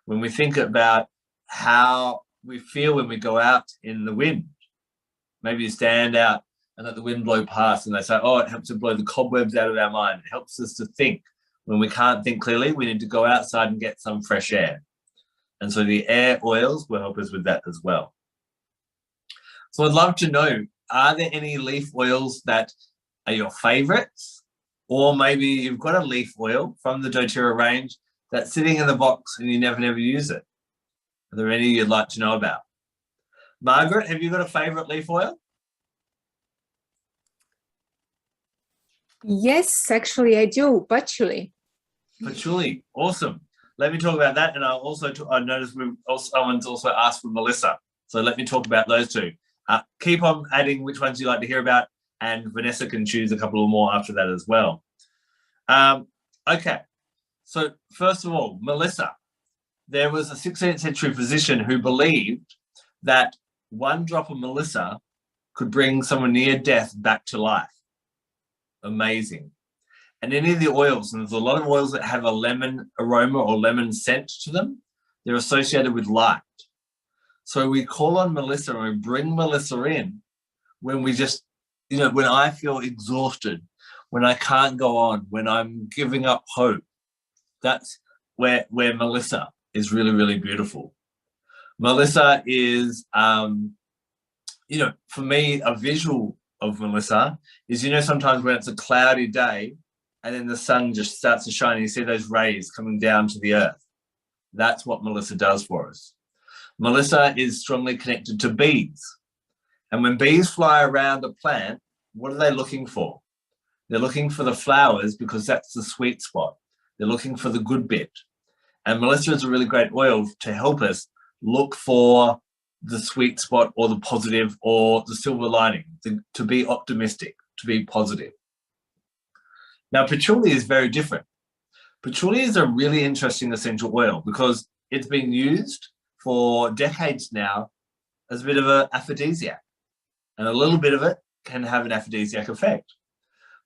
When we think about how we feel when we go out in the wind, maybe you stand out and let the wind blow past, and they say, oh, it helps to blow the cobwebs out of our mind. It helps us to think. When we can't think clearly, we need to go outside and get some fresh air. And so the air oils will help us with that as well. So I'd love to know, are there any leaf oils that are your favorites? Or maybe you've got a leaf oil from the doTERRA range that's sitting in the box and you never use it. Are there any you'd like to know about? Margaret, have you got a favorite leaf oil? Yes, actually I do, patchouli. Patchouli, awesome. Let me talk about that. And I noticed someone's also asked for Melissa. So let me talk about those two. Keep on adding which ones you like to hear about, and Vanessa can choose a couple more after that as well. Okay, so first of all, Melissa. There was a 16th century physician who believed that one drop of Melissa could bring someone near death back to life. Amazing. And any of the oils, and there's a lot of oils that have a lemon aroma or lemon scent to them, they're associated with light. So we call on Melissa and we bring Melissa in when we just, when I feel exhausted, when I can't go on, when I'm giving up hope. That's where Melissa is really, really beautiful. Melissa is, for me, a visual of Melissa is, sometimes when it's a cloudy day and then the sun just starts to shine and you see those rays coming down to the earth. That's what Melissa does for us. Melissa is strongly connected to bees. And when bees fly around a plant, what are they looking for? They're looking for the flowers because that's the sweet spot. They're looking for the good bit. And Melissa is a really great oil to help us look for the sweet spot or the positive or the silver lining, to be optimistic, to be positive. Now, patchouli is very different. Patchouli is a really interesting essential oil because it's been used for decades now as a bit of an aphrodisiac. And a little bit of it can have an aphrodisiac effect.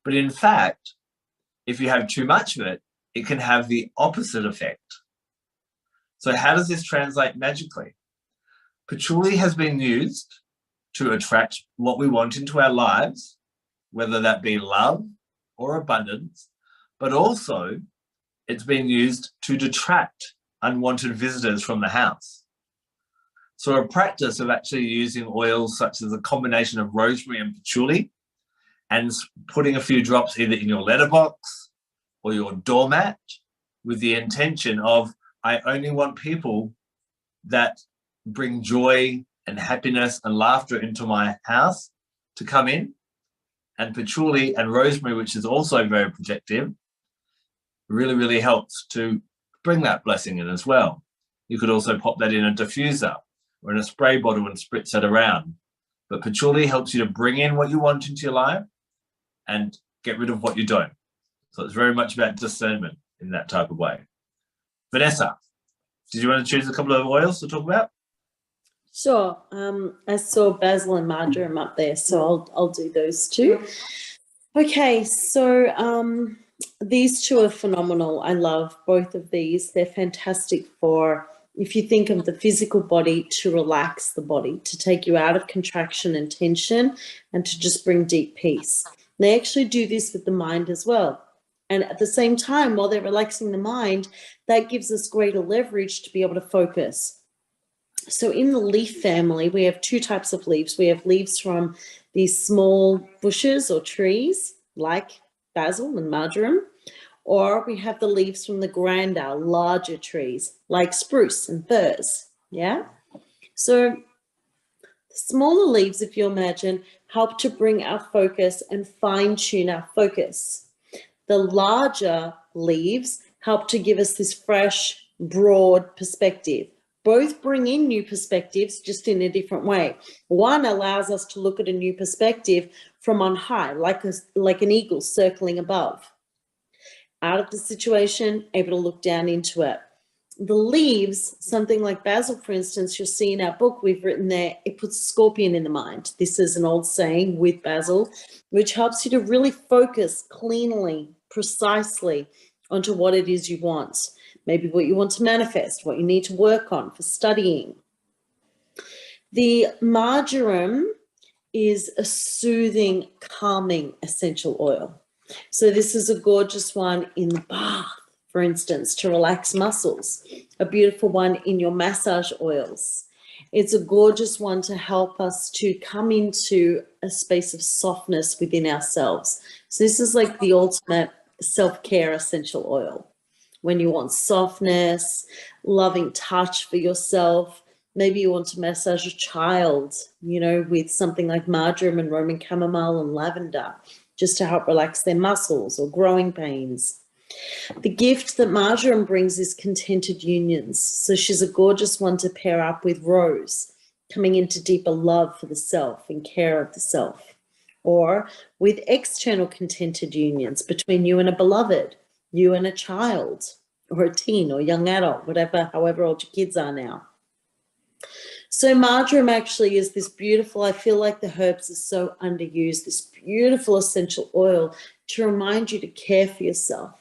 But in fact, if you have too much of it, it can have the opposite effect. So how does this translate magically? Patchouli has been used to attract what we want into our lives, whether that be love or abundance, but also it's been used to detract unwanted visitors from the house. So a practice of actually using oils such as a combination of rosemary and patchouli and putting a few drops either in your letterbox or your doormat with the intention of, I only want people that bring joy and happiness and laughter into my house to come in. And patchouli and rosemary, which is also very protective, really, really helps to bring that blessing in as well. You could also pop that in a diffuser or in a spray bottle and spritz it around. But patchouli helps you to bring in what you want into your life and get rid of what you don't. So it's very much about discernment in that type of way. Vanessa, did you want to choose a couple of oils to talk about? Sure. I saw basil and marjoram up there, so I'll do those two. Okay, so these two are phenomenal. I love both of these. They're fantastic for, if you think of the physical body, to relax the body, to take you out of contraction and tension, and to just bring deep peace. They actually do this with the mind as well. And at the same time, while they're relaxing the mind, that gives us greater leverage to be able to focus. So in the leaf family, we have two types of leaves. We have leaves from these small bushes or trees like basil and marjoram, or we have the leaves from the grander, larger trees like spruce and firs. Yeah. So the smaller leaves, if you imagine, help to bring our focus and fine tune our focus. The larger leaves help to give us this fresh, broad perspective. Both bring in new perspectives, just in a different way. One allows us to look at a new perspective from on high, like an eagle circling above. Out of the situation, able to look down into it. The leaves, something like basil, for instance, you'll see in our book, we've written there, it puts a scorpion in the mind. This is an old saying with basil, which helps you to really focus cleanly, precisely onto what it is you want. Maybe what you want to manifest, what you need to work on for studying. The marjoram is a soothing, calming essential oil. So this is a gorgeous one in the bath, for instance, to relax muscles. A beautiful one in your massage oils. It's a gorgeous one to help us to come into a space of softness within ourselves. So this is like the ultimate self-care essential oil. When you want softness, loving touch for yourself, maybe you want to massage a child, you know, with something like marjoram and Roman chamomile and lavender, just to help relax their muscles or growing pains. The gift that marjoram brings is contented unions. So she's a gorgeous one to pair up with rose, coming into deeper love for the self and care of the self. Or with external contented unions between you and a beloved, you and a child or a teen or young adult, whatever, however old your kids are now. So marjoram actually is this beautiful, I feel like the herbs are so underused, this beautiful essential oil to remind you to care for yourself,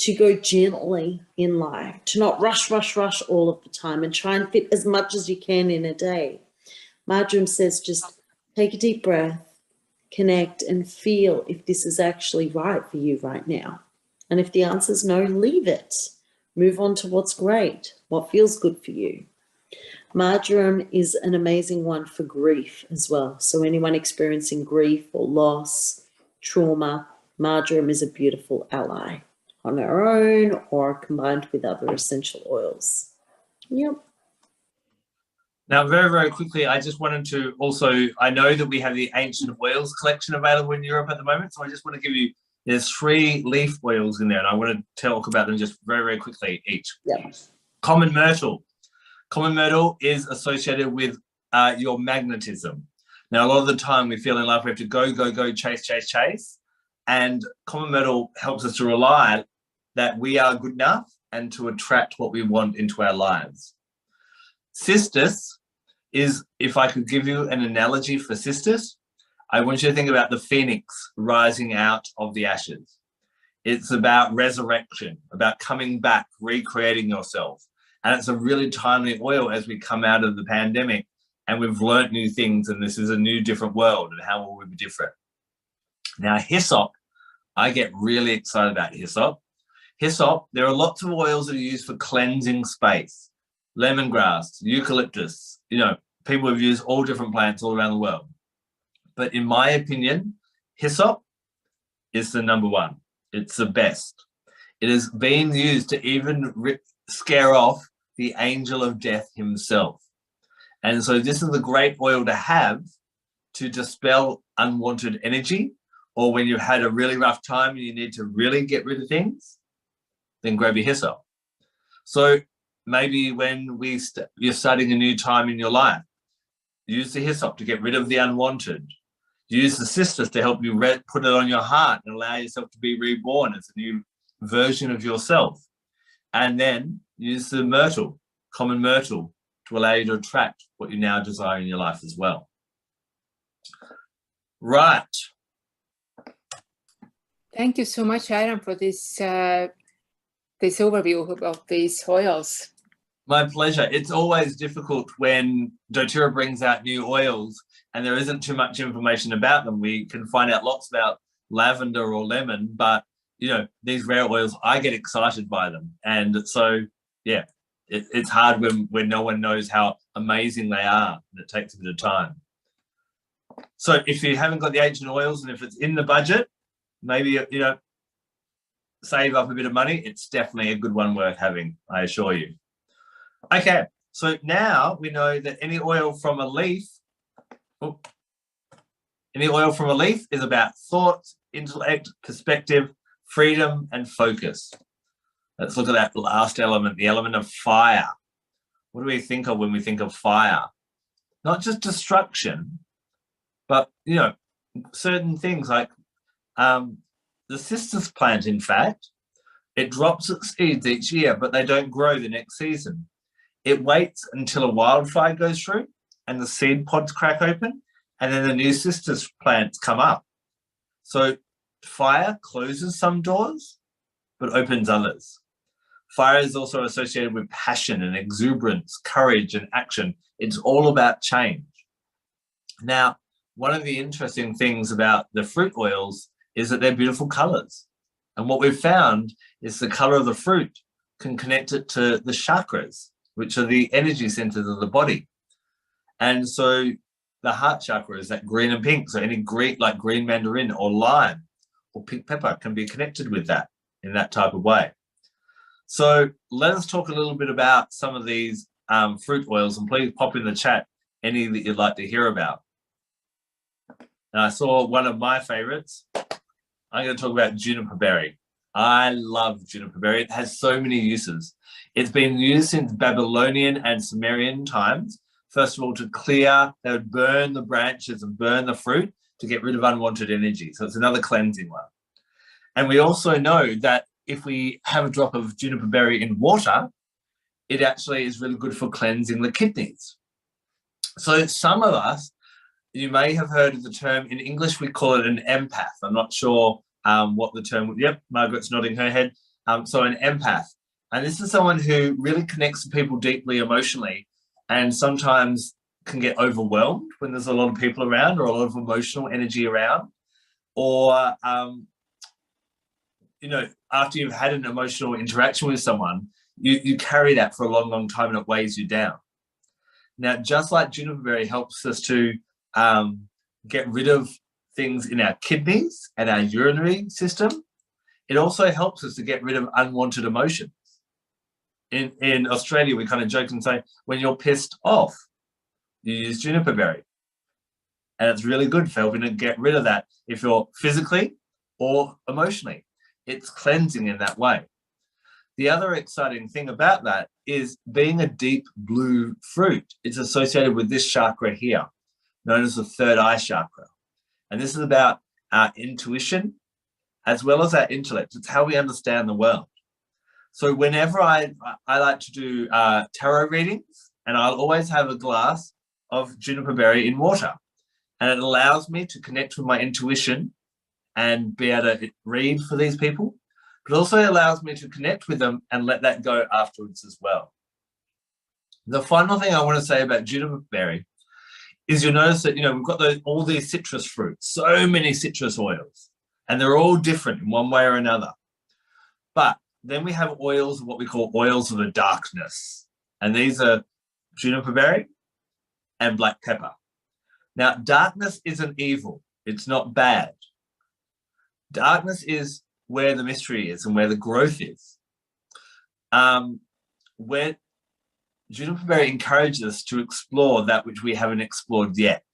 to go gently in life, to not rush all of the time and try and fit as much as you can in a day. Marjoram says just take a deep breath, connect and feel if this is actually right for you right now. And if the answer is no, leave it. Move on to what's great, what feels good for you. Marjoram is an amazing one for grief as well. So anyone experiencing grief or loss, trauma, marjoram is a beautiful ally on our own or combined with other essential oils. Yep. Now, very, very quickly, I just wanted to also, I know that we have the ancient oils collection available in Europe at the moment. So I just want to give you, there's 3 leaf oils in there, and I want to talk about them just very, very quickly each. Yep. Common myrtle. Common myrtle is associated with your magnetism. Now, a lot of the time we feel in life we have to go, chase. And common myrtle helps us to rely that we are good enough and to attract what we want into our lives. Cistus is, if I could give you an analogy for cistus, I want you to think about the phoenix rising out of the ashes. It's about resurrection, about coming back, recreating yourself. And it's a really timely oil as we come out of the pandemic and we've learnt new things, and this is a new, different world, and how will we be different? Now, hyssop, I get really excited about hyssop. Hyssop, there are lots of oils that are used for cleansing space. Lemongrass, eucalyptus, you know, people have used all different plants all around the world. But in my opinion, hyssop is the number one. It's the best. It is being used to even scare off the angel of death himself. And so this is a great oil to have to dispel unwanted energy, or when you've had a really rough time and you need to really get rid of things, then grab your hyssop. So maybe when you're starting a new time in your life, use the hyssop to get rid of the unwanted. Use the cistus to help you put it on your heart and allow yourself to be reborn as a new version of yourself. And then use the myrtle, common myrtle, to allow you to attract what you now desire in your life as well. Right. Thank you so much, Adam, for this this overview of these oils. My pleasure. It's always difficult when doTERRA brings out new oils and there isn't too much information about them. We can find out lots about lavender or lemon, but you know, these rare oils, I get excited by them. And so, yeah, it's hard when no one knows how amazing they are, and it takes a bit of time. So if you haven't got the ancient oils, and if it's in the budget, maybe, you know, save up a bit of money. It's definitely a good one worth having, I assure you. Okay, so now we know that any oil from a leaf, is about thought, intellect, perspective, freedom, and focus. Let's look at that last element, the element of fire. What do we think of when we think of fire? Not just destruction, but, you know, certain things like the cistus plant, in fact, it drops its seeds each year, but they don't grow the next season. It waits until a wildfire goes through and the seed pods crack open, and then the new cistus plants come up. So fire closes some doors, but opens others. Fire is also associated with passion and exuberance, courage and action. It's all about change. Now, one of the interesting things about the fruit oils is that they're beautiful colors. And what we've found is the color of the fruit can connect it to the chakras, which are the energy centers of the body. And so the heart chakra is that green and pink. So any green, like green mandarin or lime or pink pepper, can be connected with that in that type of way. So let us talk a little bit about some of these fruit oils, and please pop in the chat any that you'd like to hear about. And I saw one of my favorites. I'm going to talk about juniper berry. I love juniper berry. It has so many uses. It's been used since Babylonian and Sumerian times. First of all, to clear, they would burn the branches and burn the fruit to get rid of unwanted energy. So it's another cleansing one. And we also know that if we have a drop of juniper berry in water, it actually is really good for cleansing the kidneys. So some of us, you may have heard of the term, in English we call it an empath. I'm not sure what the term would, yep, Margaret's nodding her head. So an empath. And this is someone who really connects to people deeply emotionally, and sometimes can get overwhelmed when there's a lot of people around, or a lot of emotional energy around, or you know, after you've had an emotional interaction with someone, you carry that for a long, long time, and it weighs you down. Now, just like juniper berry helps us to get rid of things in our kidneys and our urinary system, it also helps us to get rid of unwanted emotions. In Australia, we kind of joke and say, when you're pissed off, you use juniper berry. And it's really good for helping to get rid of that if you're physically or emotionally. It's cleansing in that way. The other exciting thing about that is being a deep blue fruit. It's associated with this chakra here, known as the third eye chakra. And this is about our intuition as well as our intellect. It's how we understand the world. So whenever I like to do tarot readings, and I'll always have a glass of juniper berry in water. and it allows me to connect with my intuition and be able to read for these people, but also allows me to connect with them and let that go afterwards as well. The final thing I want to say about juniper berry is you'll notice that, we've got all these citrus fruits, so many citrus oils, and they're all different in one way or another. But then we have oils, what we call oils of the darkness, and these are juniper berry and black pepper. Now, darkness isn't evil. It's not bad. Darkness is where the mystery is and where the growth is. Where juniper berry encourages us to explore that which we haven't explored yet,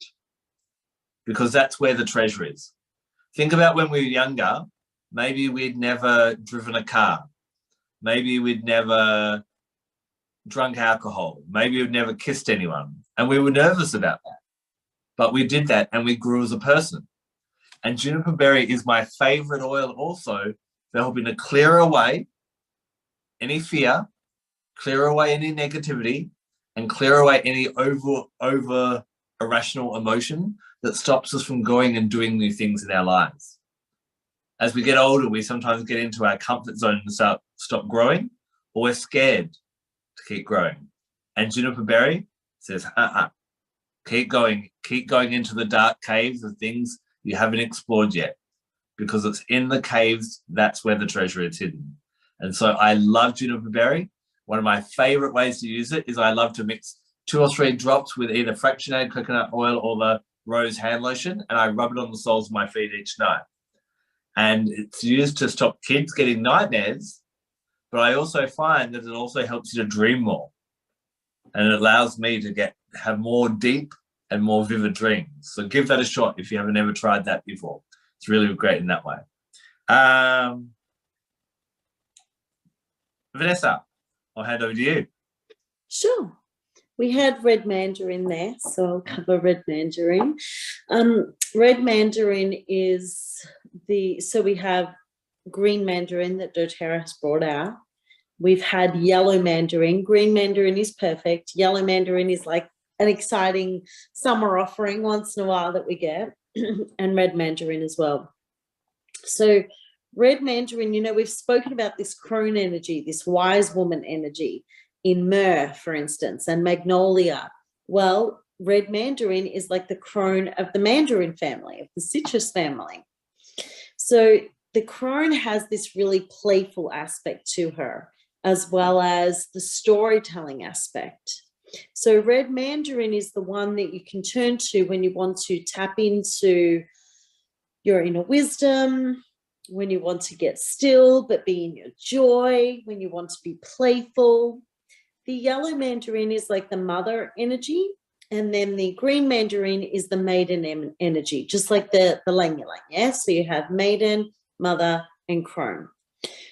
because that's where the treasure is. Think about when we were younger, maybe we'd never driven a car. Maybe we'd never drunk alcohol. Maybe we'd never kissed anyone. And we were nervous about that. But we did that and we grew as a person. And juniper berry is my favorite oil also for helping to clear away any fear, clear away any negativity, and clear away any over irrational emotion that stops us from going and doing new things in our lives. As we get older, we sometimes get into our comfort zone and stop growing, or we're scared to keep growing. And juniper berry says, keep going into the dark caves of things you haven't explored yet, because it's in the caves, that's where the treasure is hidden. And so I love juniper berry. One of my favorite ways to use it is I love to mix 2 or 3 drops with either fractionated coconut oil or the rose hand lotion, and I rub it on the soles of my feet each night. And it's used to stop kids getting nightmares, but I also find that it also helps you to dream more. And it allows me to have more deep and more vivid dreams. So give that a shot if you haven't ever tried that before. It's really great in that way. Vanessa, I'll hand over to you. Sure. We had red mandarin there, so I'll cover red mandarin. Red mandarin is so we have green mandarin that doTERRA has brought out. We've had yellow mandarin. Green mandarin is perfect. Yellow mandarin is like an exciting summer offering once in a while that we get, and red mandarin as well. So red mandarin, we've spoken about this crone energy, this wise woman energy in myrrh, for instance, and magnolia. Well, red mandarin is like the crone of the mandarin family, of the citrus family. So the crone has this really playful aspect to her, as well as the storytelling aspect. So red mandarin is the one that you can turn to when you want to tap into your inner wisdom, when you want to get still but be in your joy, when you want to be playful. The yellow mandarin is like the mother energy, and then the green mandarin is the maiden energy, just like the lang-ylang, yeah? So you have maiden, mother, and crone.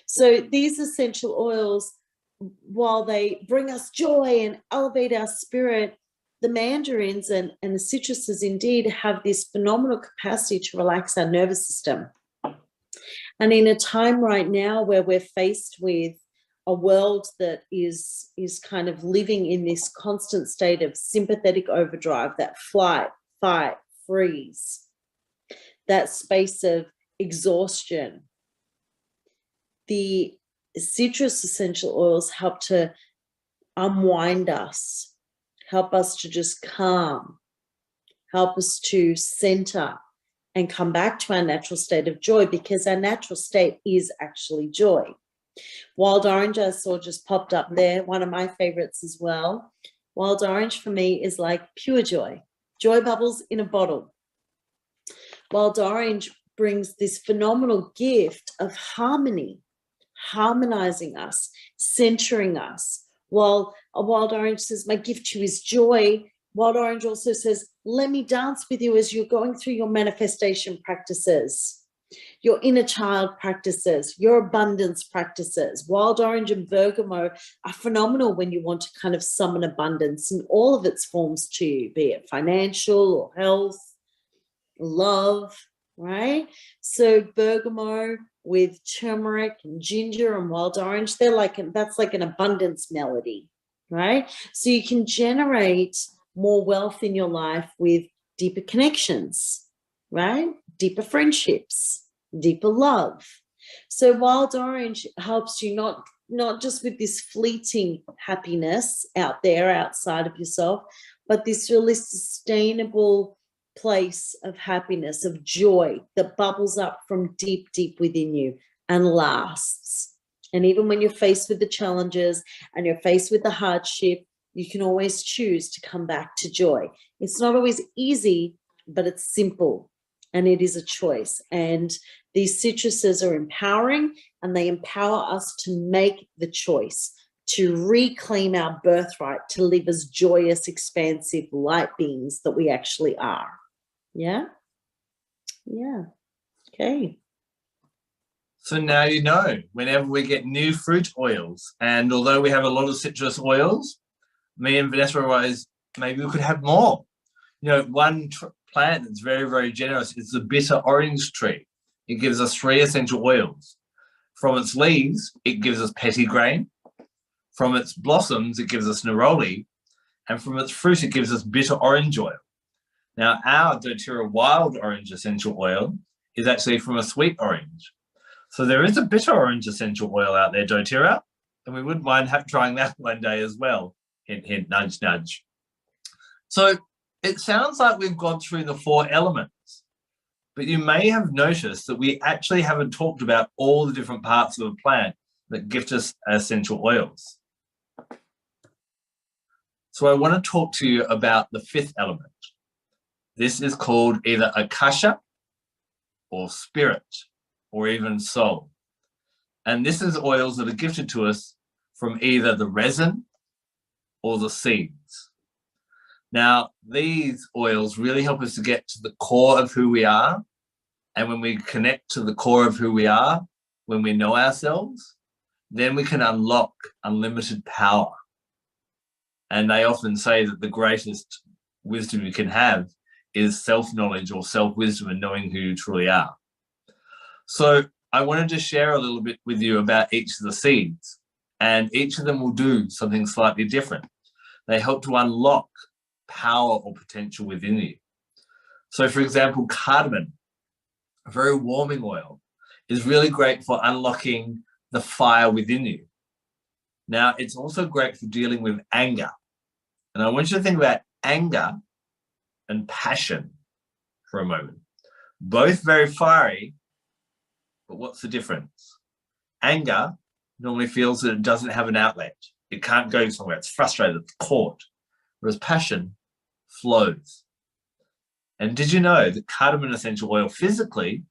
So these essential oils, while they bring us joy and elevate our spirit, the mandarins and the citruses indeed have this phenomenal capacity to relax our nervous system. And in a time right now where we're faced with a world that is kind of living in this constant state of sympathetic overdrive, that flight, fight, freeze, that space of exhaustion, the citrus essential oils help to unwind us, help us to just calm, help us to center and come back to our natural state of joy, because our natural state is actually joy. Wild orange, I saw just popped up there, one of my favorites as well. Wild orange for me is like pure joy, joy bubbles in a bottle. Wild orange brings this phenomenal gift of harmony, harmonizing us, centering us. While a wild orange says, my gift to you is joy, wild orange also says, let me dance with you as you're going through your manifestation practices, your inner child practices, your abundance practices. Wild orange and bergamot are phenomenal when you want to kind of summon abundance in all of its forms to you, be it financial or health, love, right? So bergamot with turmeric and ginger and wild orange, that's like an abundance melody, right? So you can generate more wealth in your life with deeper connections, right? Deeper friendships, deeper love. So wild orange helps you not just with this fleeting happiness out there outside of yourself, but this really sustainable place of happiness, of joy that bubbles up from deep, deep within you and lasts. And even when you're faced with the challenges and you're faced with the hardship, you can always choose to come back to joy. It's not always easy, but it's simple and it is a choice. And these citruses are empowering, and they empower us to make the choice to reclaim our birthright to live as joyous, expansive light beings that we actually are. Yeah? Yeah. Okay. So now you know, whenever we get new fruit oils, and although we have a lot of citrus oils, me and Vanessa realized maybe we could have more. You know, one plant that's very, very generous is the bitter orange tree. It gives us 3 essential oils. From its leaves, it gives us petitgrain. From its blossoms, it gives us neroli. And from its fruit, it gives us bitter orange oil. Now, our doTERRA wild orange essential oil is actually from a sweet orange. So there is a bitter orange essential oil out there, doTERRA, and we wouldn't mind trying that one day as well. Hint, hint, nudge, nudge. So it sounds like we've gone through the 4 elements. But you may have noticed that we actually haven't talked about all the different parts of a plant that gift us essential oils. So I want to talk to you about the 5th element. This is called either akasha or spirit or even soul. And this is oils that are gifted to us from either the resin or the seeds. Now, these oils really help us to get to the core of who we are. And when we connect to the core of who we are, when we know ourselves, then we can unlock unlimited power. And they often say that the greatest wisdom you can have is self-knowledge or self-wisdom and knowing who you truly are. So I wanted to share a little bit with you about each of the seeds, and each of them will do something slightly different. They help to unlock power or potential within you. So for example, cardamom, a very warming oil, is really great for unlocking the fire within you. Now, it's also great for dealing with anger. And I want you to think about anger and passion for a moment. Both very fiery, but what's the difference? Anger normally feels that it doesn't have an outlet. It can't go somewhere. It's frustrated, it's caught. Whereas passion flows. And did you know that cardamom essential oil physically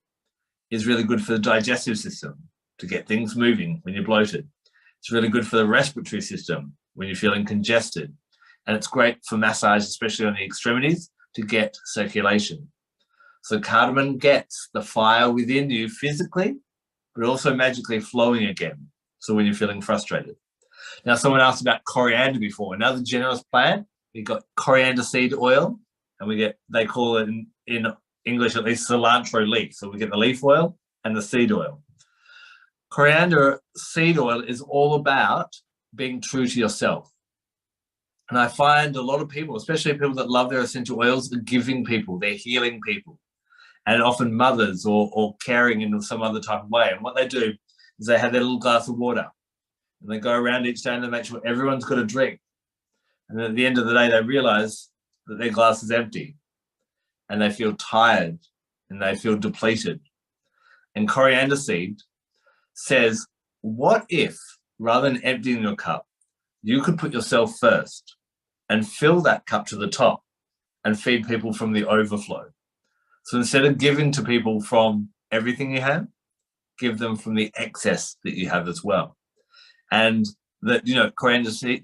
is really good for the digestive system to get things moving when you're bloated? It's really good for the respiratory system when you're feeling congested. And it's great for massage, especially on the extremities, to get circulation. So cardamom gets the fire within you physically, but also magically flowing again. So when you're feeling frustrated. Now, someone asked about coriander before. Another generous plant. We got coriander seed oil, and they call it in English at least cilantro leaf. So we get the leaf oil and the seed oil. Coriander seed oil is all about being true to yourself. And I find a lot of people, especially people that love their essential oils, are giving people, they're healing people, and often mothers or caring in some other type of way. And what they do is they have their little glass of water and they go around each day and they make sure everyone's got a drink. And at the end of the day, they realize that their glass is empty and they feel tired and they feel depleted. And coriander seed says, what if, rather than emptying your cup, you could put yourself first and fill that cup to the top and feed people from the overflow? So instead of giving to people from everything you have, give them from the excess that you have as well. And that, coriander seed,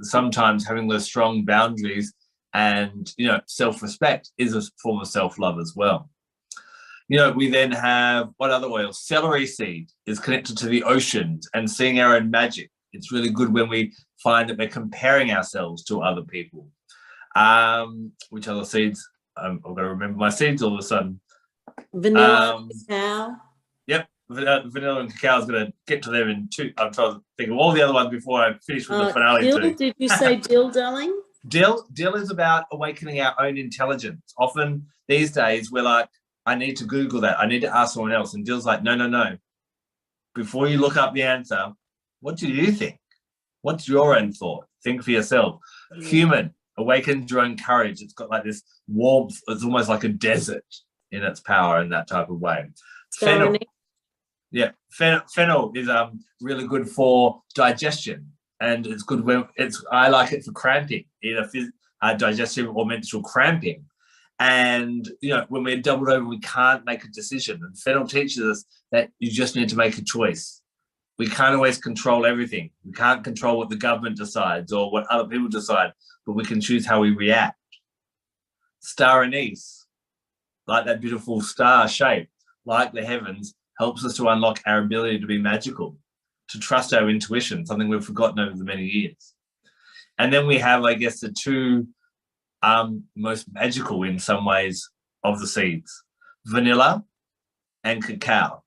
sometimes having those strong boundaries and, self-respect is a form of self-love as well. We then have, what other oil? Celery seed is connected to the oceans and seeing our own magic. It's really good when we find that we're comparing ourselves to other people. Which other seeds? I've got to remember my seeds all of a sudden. Vanilla and cacao. Yep, vanilla and cacao is going to get to them in 2. I'm trying to think of all the other ones before I finish with the finale. Dill, did you say dill, darling? Dill is about awakening our own intelligence. Often these days we're like, I need to Google that. I need to ask someone else. And Dill's like, no. Before you look up the answer, what do you think? What's your own thought? Think for yourself. Human, awakens your own courage. It's got like this warmth. It's almost like a desert in its power in that type of way. Fennel. Yeah, fennel is really good for digestion, and it's good when I like it for cramping, either digestive or menstrual cramping. And you know, when we're doubled over, we can't make a decision. And fennel teaches us that you just need to make a choice. We can't always control everything. We can't control what the government decides or what other people decide, but we can choose how we react. Star anise, like that beautiful star shape, like the heavens, helps us to unlock our ability to be magical, to trust our intuition, something we've forgotten over the many years. And then we have, I guess, the two most magical in some ways of the seeds, vanilla and cacao.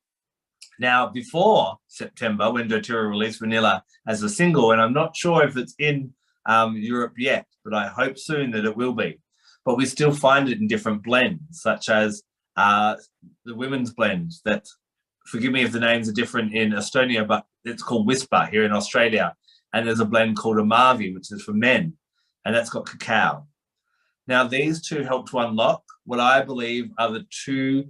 Now, before September, when doTERRA released vanilla as a single, and I'm not sure if it's in Europe yet, but I hope soon that it will be. But we still find it in different blends, such as the women's blend that, forgive me if the names are different in Estonia, but it's called Whisper here in Australia. And there's a blend called Amavi, which is for men, and that's got cacao. Now, these two help to unlock what I believe are the two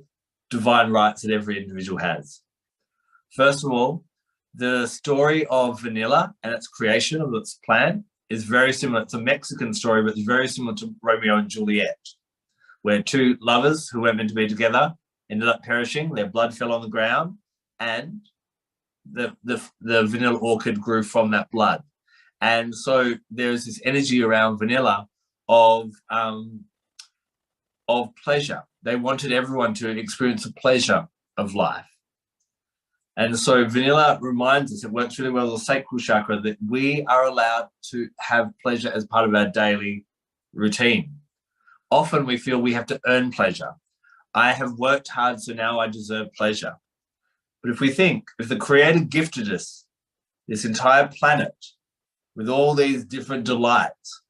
divine rights that every individual has. First of all, the story of vanilla and its creation of its plant is very similar. It's a Mexican story, but it's very similar to Romeo and Juliet, where two lovers who were meant to be together ended up perishing. Their blood fell on the ground, and the vanilla orchid grew from that blood. And so there's this energy around vanilla of pleasure. They wanted everyone to experience the pleasure of life. And so vanilla reminds us, it works really well with the sacral chakra, that we are allowed to have pleasure as part of our daily routine. Often we feel we have to earn pleasure. I have worked hard, so now I deserve pleasure. But if we think, if the Creator gifted us this entire planet with all these different delights,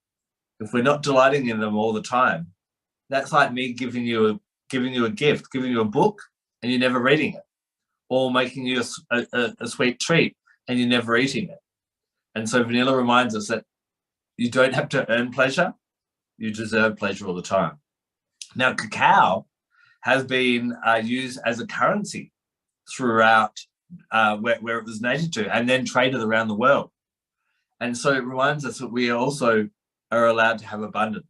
if we're not delighting in them all the time, that's like me giving you a gift, giving you a book, and you're never reading it, or making you a sweet treat and you're never eating it. And so vanilla reminds us that you don't have to earn pleasure, you deserve pleasure all the time. Now, cacao has been used as a currency throughout where it was native to, and then traded around the world. And so it reminds us that we also are allowed to have abundance.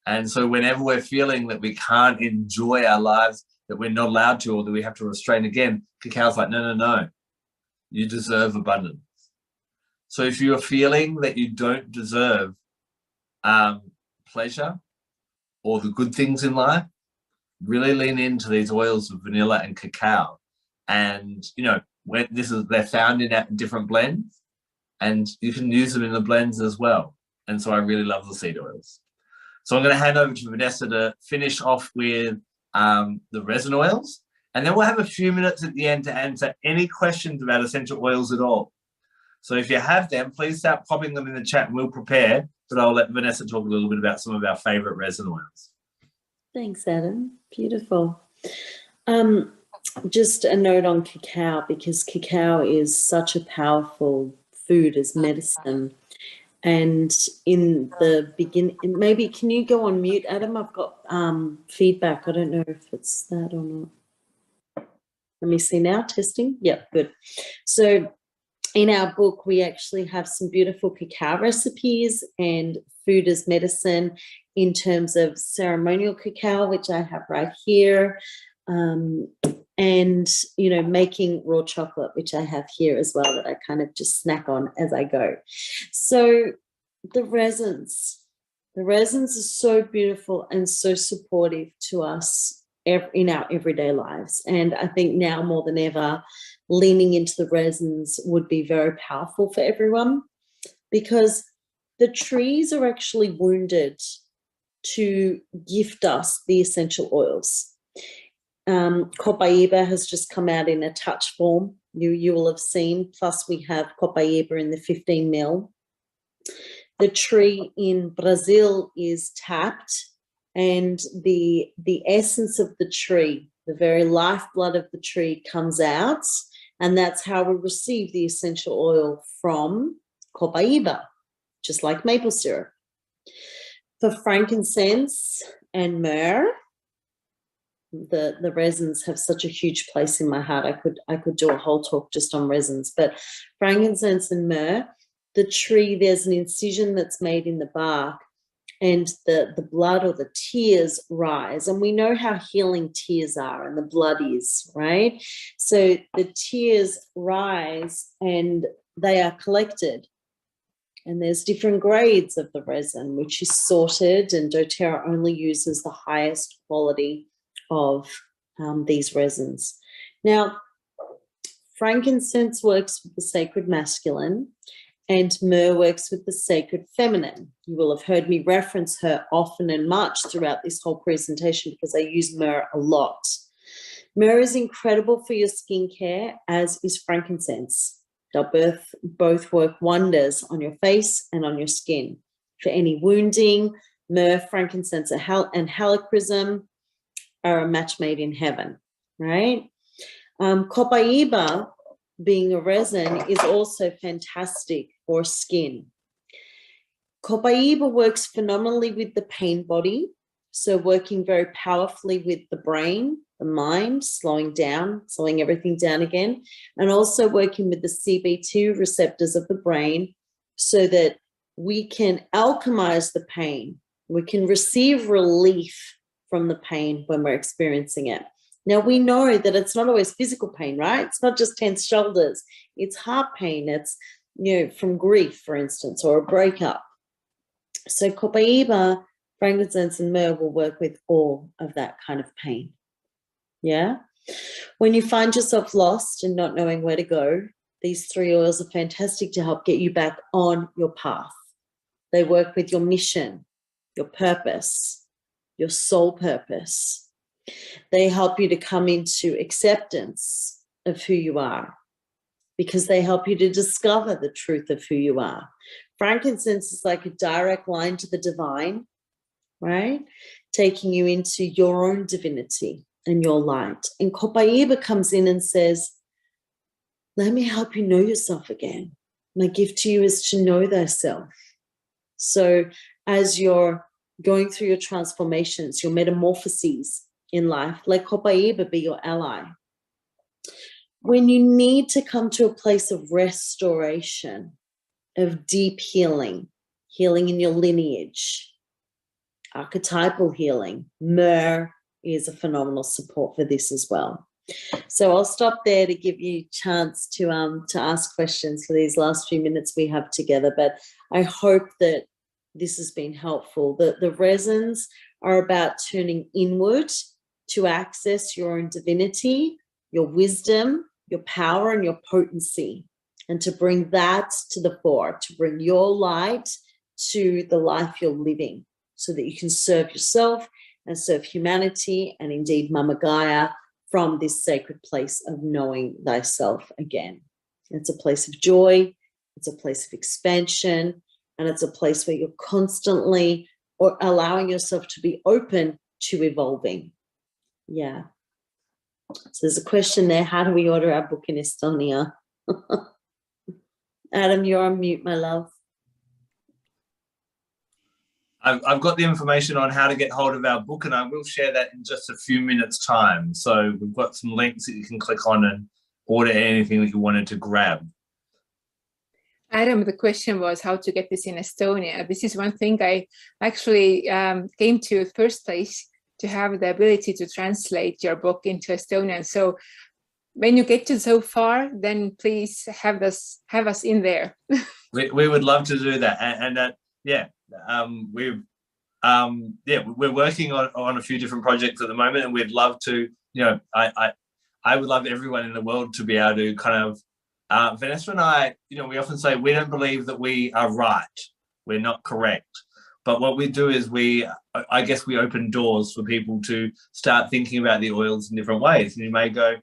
And so whenever we're feeling that we can't enjoy our lives, that we're not allowed to, or that we have to restrain again, cacao's like, no, you deserve abundance. So if you're feeling that you don't deserve pleasure or the good things in life, really lean into these oils of vanilla and cacao. And, you know, they're found in different blends, and you can use them in the blends as well. And so I really love the seed oils. So I'm going to hand over to Vanessa to finish off with the resin oils, and then we'll have a few minutes at the end to answer any questions about essential oils at all. So if you have them, please start popping them in the chat and we'll prepare, but I'll let Vanessa talk a little bit about some of our favorite resin oils. Thanks, Adam. Beautiful. Just a note on cacao, because cacao is such a powerful food as medicine. And in the beginning, maybe can you go on mute, Adam? I've got feedback. I don't know if it's that or not. Let me see now. Testing. Yep, good. So in our book, we actually have some beautiful cacao recipes and food as medicine in terms of ceremonial cacao, which I have right here, and, you know, making raw chocolate, which I have here as well, that I kind of just snack on as I go. So the resins are so beautiful and so supportive to us in our everyday lives. And I think now more than ever, leaning into the resins would be very powerful for everyone, because the trees are actually wounded to gift us the essential oils. Copaiba has just come out in a touch form. You will have seen, plus we have Copaiba in the 15 ml. The tree in Brazil is tapped, and the essence of the tree, the very lifeblood of the tree, comes out, and that's how we receive the essential oil from copaiba, just like maple syrup. For frankincense and myrrh, the resins have such a huge place in my heart. I could do a whole talk just on resins, but frankincense and myrrh, the tree, there's an incision that's made in the bark, and the blood or the tears rise. And we know how healing tears are and the blood is, right? So the tears rise and they are collected. And there's different grades of the resin, which is sorted, and doTERRA only uses the highest quality of these resins. Now, frankincense works with the sacred masculine, and myrrh works with the sacred feminine. You will have heard me reference her often and much throughout this whole presentation because I use myrrh a lot. Myrrh is incredible for your skincare, as is frankincense. They'll both work wonders on your face and on your skin. For any wounding, myrrh, frankincense, and helichrysum are a match made in heaven, right? Copaiba, being a resin, is also fantastic for skin. Copaiba works phenomenally with the pain body, so working very powerfully with the brain, the mind, slowing everything down again, and also working with the CB2 receptors of the brain so that we can alchemize the pain. We can receive relief from the pain when we're experiencing it. Now, we know that it's not always physical pain, right? It's not just tense shoulders. It's heart pain. It's, from grief, for instance, or a breakup. So copaiba, frankincense, and myrrh will work with all of that kind of pain. Yeah? When you find yourself lost and not knowing where to go, these three oils are fantastic to help get you back on your path. They work with your mission, your purpose, your soul purpose. They help you to come into acceptance of who you are because they help you to discover the truth of who you are. Frankincense is like a direct line to the divine, right? Taking you into your own divinity and your light. And copaiba comes in and says, let me help you know yourself again. My gift to you is to know thyself. So as you're going through your transformations, your metamorphoses in life, let copaiba be your ally. When you need to come to a place of restoration, of deep healing, healing in your lineage, archetypal healing, myrrh is a phenomenal support for this as well. So I'll stop there to give you a chance to ask questions for these last few minutes we have together, but I hope that this has been helpful. The resins are about turning inward to access your own divinity, your wisdom, your power, and your potency, and to bring that to the fore, to bring your light to the life you're living so that you can serve yourself and serve humanity and indeed Mama Gaia from this sacred place of knowing thyself again. It's a place of joy, it's a place of expansion, and it's a place where you're constantly or allowing yourself to be open to evolving. Yeah. So there's a question there. How do we order our book in Estonia? Adam, you're on mute, my love. I've got the information on how to get hold of our book, and I will share that in just a few minutes' time. So we've got some links that you can click on and order anything that you wanted to grab. Adam, the question was how to get this in Estonia. This is one thing I actually came to first place, to have the ability to translate your book into Estonian. So when you get to so far, then please have us in there. we would love to do that, and we're working on a few different projects at the moment, and we'd love to. I would love everyone in the world to be able to kind of. Vanessa and I, we often say we don't believe that we are right. We're not correct. But what we do is I guess we open doors for people to start thinking about the oils in different ways. And you may go,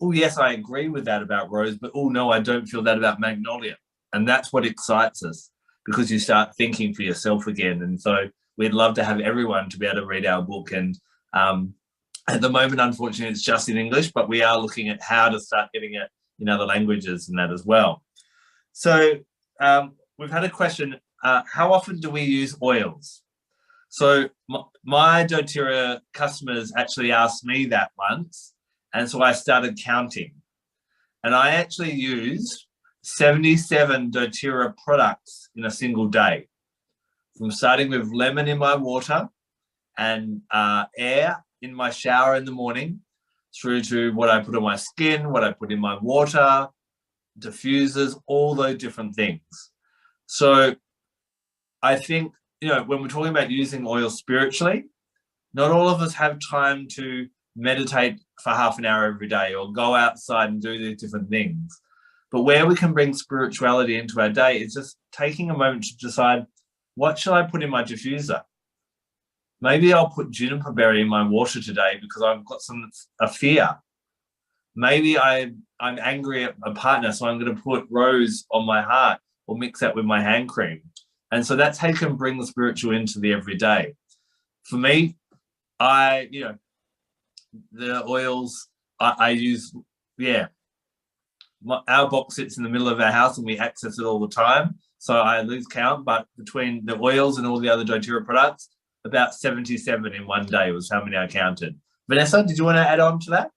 oh, yes, I agree with that about rose, but oh, no, I don't feel that about magnolia. And that's what excites us. because you start thinking for yourself again. And so we'd love to have everyone to be able to read our book. And at the moment, unfortunately, it's just in English, but we are looking at how to start getting it in other languages and that as well. So we've had a question, how often do we use oils? So my doTERRA customers actually asked me that once, and so I started counting. And I actually use 77 doTERRA products in a single day, from starting with lemon in my water and air in my shower in the morning, through to what I put on my skin, what I put in my water, diffusers, all those different things. So I think, you know, when we're talking about using oil spiritually, not all of us have time to meditate for half an hour every day or go outside and do these different things. But where we can bring spirituality into our day is just taking a moment to decide, what should I put in my diffuser? Maybe I'll put juniper berry in my water today because I've got a fear. Maybe I'm angry at a partner, so I'm going to put rose on my heart or mix that with my hand cream. And so that's how you can bring the spiritual into the everyday. For me, the oils I use, our box sits in the middle of our house and we access it all the time. So I lose count, but between the oils and all the other doTERRA products, about 77 in one day was how many I counted. Vanessa, did you want to add on to that?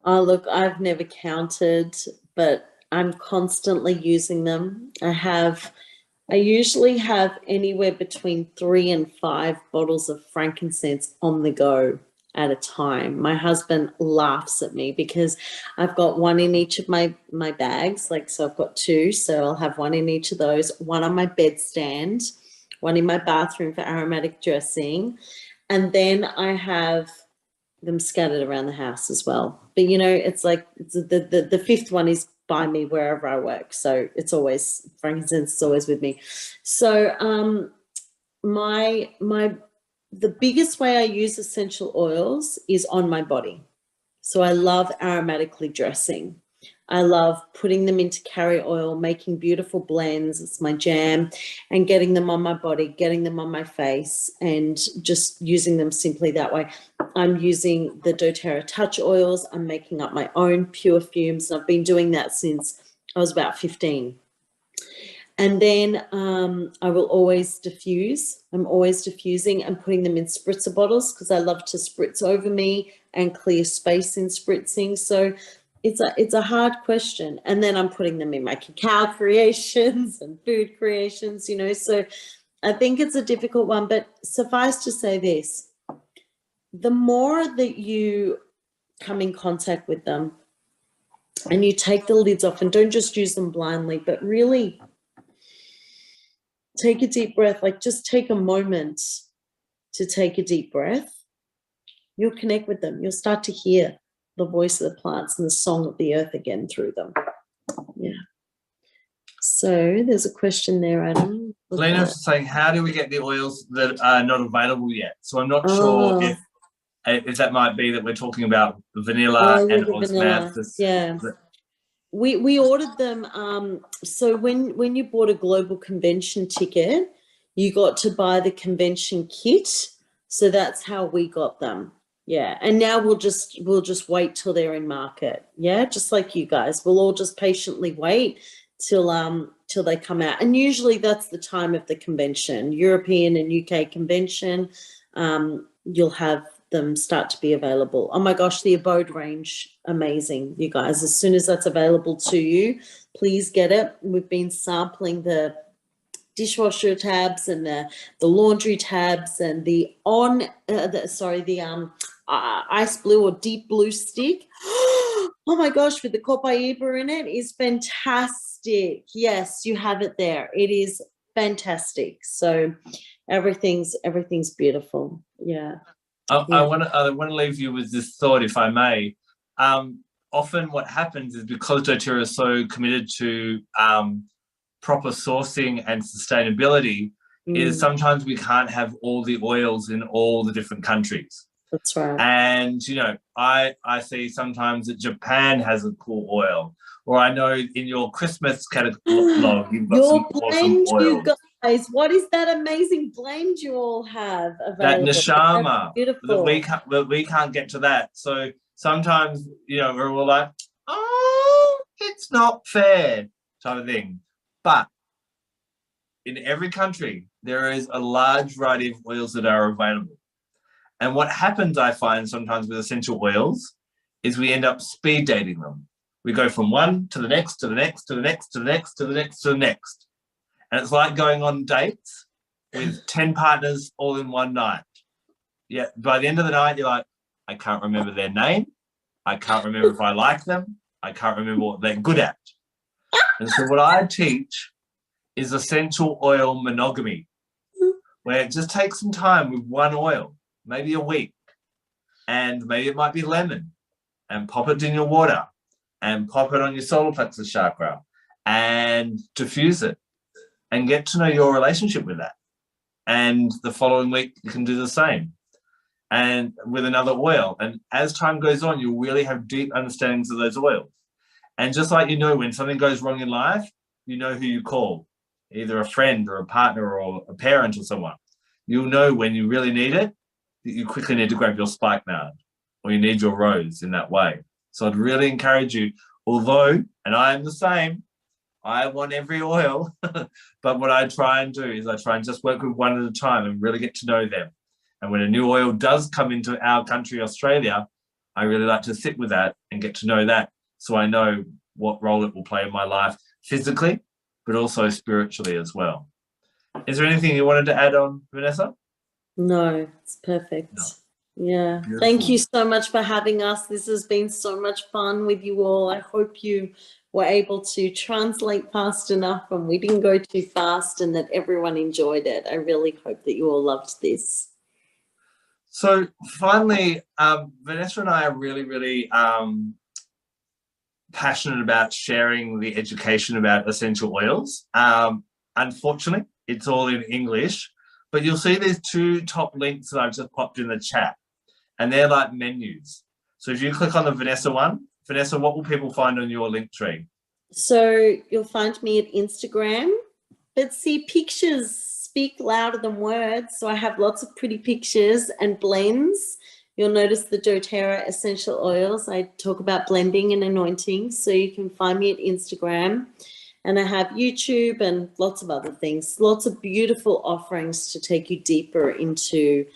Oh, look, I've never counted, but I'm constantly using them. I usually have anywhere between 3 and 5 bottles of frankincense on the go at a time. My husband laughs at me because I've got one in each of my bags. So I've got 2, so I'll have one in each of those, one on my bedstand, one in my bathroom for aromatic dressing, and then I have them scattered around the house as well. But, you know, it's like the 5th one is by me wherever I work. So it's always, frankincense is always with me. So the biggest way I use essential oils is on my body. So I love aromatically dressing. I love putting them into carrier oil, making beautiful blends. It's my jam, and getting them on my body, getting them on my face, and just using them simply that way. I'm using the doTERRA touch oils. I'm making up my own pure fumes. I've been doing that since I was about 15. And then I will always diffuse. I'm always diffusing and putting them in spritzer bottles because I love to spritz over me and clear space in spritzing. So it's a hard question. And then I'm putting them in my cacao creations and food creations, you know. So I think it's a difficult one, but suffice to say this, the more that you come in contact with them and you take the lids off, and don't just use them blindly, but really take a deep breath, like just take a moment to take a deep breath, you'll connect with them. You'll start to hear the voice of the plants and the song of the earth again through them. Yeah. So there's a question there, Adam. Lena's saying, how do we get the oils that are not available yet? So I'm not sure if that might be that we're talking about vanilla and osmanthus. Yeah. We ordered them. So when you bought a global convention ticket, you got to buy the convention kit. So that's how we got them. Yeah. And now we'll just wait till they're in market. Yeah. Just like you guys, we'll all just patiently wait till they come out. And usually that's the time of the convention, European and UK convention. You'll have them start to be available. Oh my gosh, the Abode range, amazing, you guys. As soon as that's available to you, please get it. We've been sampling the dishwasher tabs and the laundry tabs and the ice blue or deep blue stick. Oh my gosh, with the copaiba in it is fantastic. Yes, you have it there. It is fantastic. So everything's beautiful. Yeah. I want to leave you with this thought, if I may. Often what happens is, because doTERRA is so committed to proper sourcing and sustainability, is sometimes we can't have all the oils in all the different countries. That's right. And, you know, I see sometimes that Japan has a cool oil, or I know in your Christmas catalog you've got some awesome oils. guys, what is that amazing blend you all have available? That neshama. Beautiful. We can't get to that. So sometimes, you know, we're all like, oh, it's not fair type of thing. But in every country, there is a large variety of oils that are available. And what happens, I find sometimes with essential oils, is we end up speed dating them. We go from one to the next, to the next, to the next, to the next, to the next, to the next. And it's like going on dates with 10 partners all in one night. Yeah, by the end of the night, you're like, I can't remember their name. I can't remember if I like them. I can't remember what they're good at. And so what I teach is essential oil monogamy, where it just takes some time with one oil, maybe a week, and maybe it might be lemon, and pop it in your water, and pop it on your solar plexus chakra, and diffuse it, and get to know your relationship with that. And the following week, you can do the same, and with another oil. And as time goes on, you'll really have deep understandings of those oils. And just like you know when something goes wrong in life, you know who you call, either a friend or a partner or a parent or someone. You'll know when you really need it, that you quickly need to grab your spikenard or you need your rose in that way. So I'd really encourage you, although, and I am the same, I want every oil, but what I try and do is I try and just work with one at a time and really get to know them. And when a new oil does come into our country, Australia, I really like to sit with that and get to know that, so I know what role it will play in my life physically, but also spiritually as well. Is there anything you wanted to add on, Vanessa? No, it's perfect. No. Yeah. Beautiful. Thank you so much for having us. This has been so much fun with you all. I hope you were able to translate fast enough and we didn't go too fast and that everyone enjoyed it. I really hope that you all loved this. So finally, Vanessa and I are really, really passionate about sharing the education about essential oils. Unfortunately, it's all in English, but you'll see there's two top links that I've just popped in the chat, and they're like menus. So if you click on the Vanessa one, Vanessa, what will people find on your link tree? So you'll find me at Instagram, but see, pictures speak louder than words. So I have lots of pretty pictures and blends. You'll notice the doTERRA essential oils. I talk about blending and anointing. So you can find me at Instagram. And I have YouTube and lots of other things, lots of beautiful offerings to take you deeper into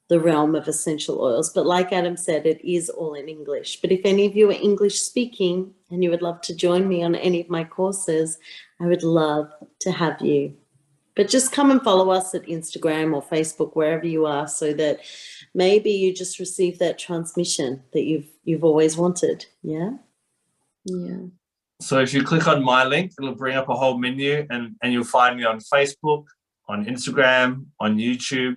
the realm of essential oils. But like Adam said, it is all in English. But if any of you are English speaking and you would love to join me on any of my courses, I would love to have you. But just come and follow us at Instagram or Facebook, wherever you are, so that maybe you just receive that transmission that you've always wanted. Yeah. Yeah. So if you click on my link, it'll bring up a whole menu, and you'll find me on Facebook, on Instagram, on YouTube.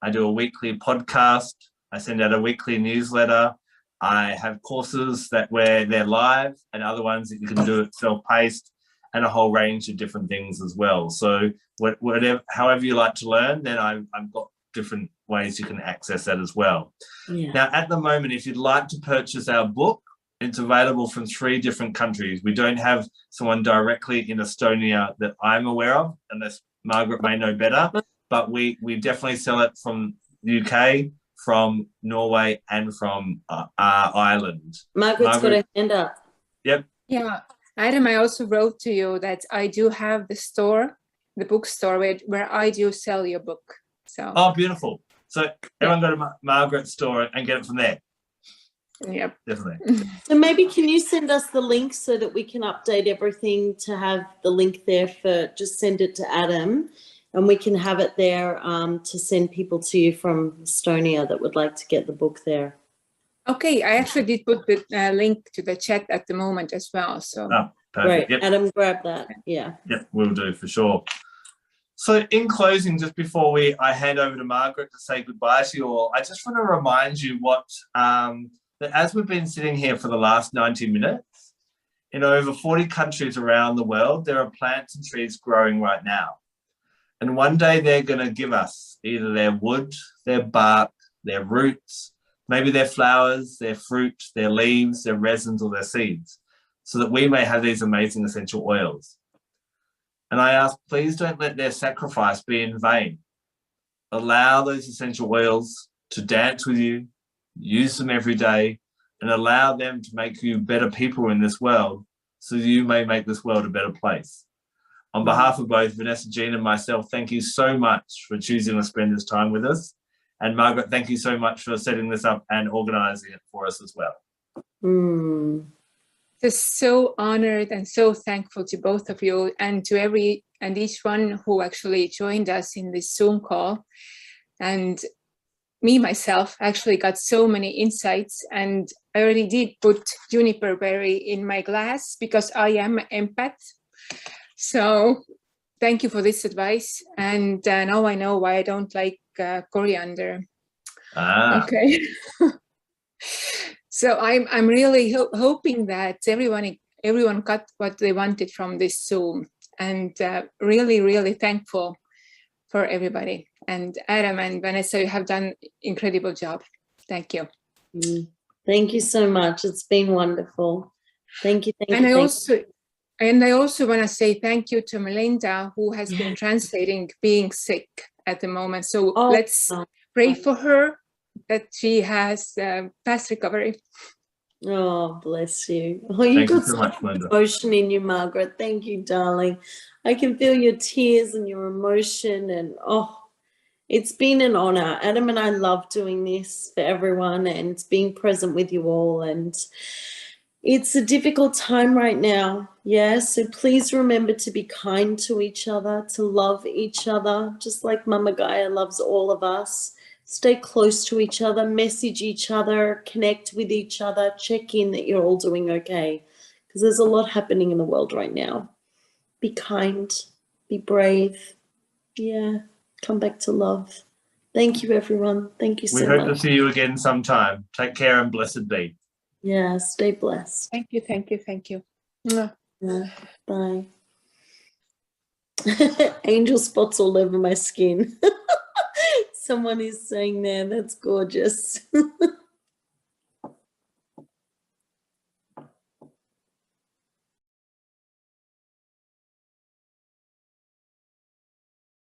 I do a weekly podcast. I send out a weekly newsletter. I have courses where they're live and other ones that you can do it self-paced, and a whole range of different things as well. So whatever, however you like to learn, then I've got different ways you can access that as well. Yeah. Now, at the moment, if you'd like to purchase our book, it's available from 3 different countries. We don't have someone directly in Estonia that I'm aware of, unless Margaret may know better, but we definitely sell it from the UK, from Norway, and from Ireland. Margaret's got her hand up. Yep. Yeah. Adam, I also wrote to you that I do have the store, the bookstore where I do sell your book. So. Oh, beautiful. So everyone go to Margaret's store and get it from there. Yep. Definitely. So maybe can you send us the link so that we can update everything to have the link there for, just send it to Adam and we can have it there to send people to you from Estonia that would like to get the book there. Okay, I actually did put the link to the chat at the moment as well. So perfect. Great. Yep. Adam, grab that. Yeah. Yep, we'll do for sure. So in closing, just before I hand over to Margaret to say goodbye to you all, I just want to remind you that as we've been sitting here for the last 90 minutes, in over 40 countries around the world, there are plants and trees growing right now. And one day they're going to give us either their wood, their bark, their roots, maybe their flowers, their fruit, their leaves, their resins, or their seeds, so that we may have these amazing essential oils. And I ask, please don't let their sacrifice be in vain. Allow those essential oils to dance with you, use them every day, and allow them to make you better people in this world so you may make this world a better place. On behalf of both Vanessa, Jean, and myself, thank you so much for choosing to spend this time with us. And Margaret, thank you so much for setting this up and organising it for us as well. Just so honored and so thankful to both of you and to every and each one who actually joined us in this Zoom call. And me, myself, actually got so many insights, and I already did put juniper berry in my glass because I am an empath. So thank you for this advice. And now I know why I don't like coriander. Okay. So I'm really hoping that everyone got what they wanted from this Zoom, and really, really thankful for everybody. And Adam and Vanessa, you have done an incredible job. Thank you. Thank you so much. It's been wonderful. Thank you. And I also want to say thank you to Melinda, who has been translating being sick at the moment. So let's pray for her that she has fast recovery. Oh, bless you. Oh, you've got so much emotion in you, Margaret. Thank you, darling. I can feel your tears and your emotion, and it's been an honor. Adam and I love doing this for everyone and being present with you all. And it's a difficult time right now. Yeah. So please remember to be kind to each other, to love each other, just like Mama Gaia loves all of us. Stay close to each other, message each other, connect with each other, check in that you're all doing okay. Because there's a lot happening in the world right now. Be kind, be brave. Yeah. Come back to love. Thank you, everyone. Thank you so much. We hope to see you again sometime. Take care and blessed be. Yeah, stay blessed. Thank you, thank you, thank you. Yeah, bye. Angel spots all over my skin. Someone is saying there, that's gorgeous.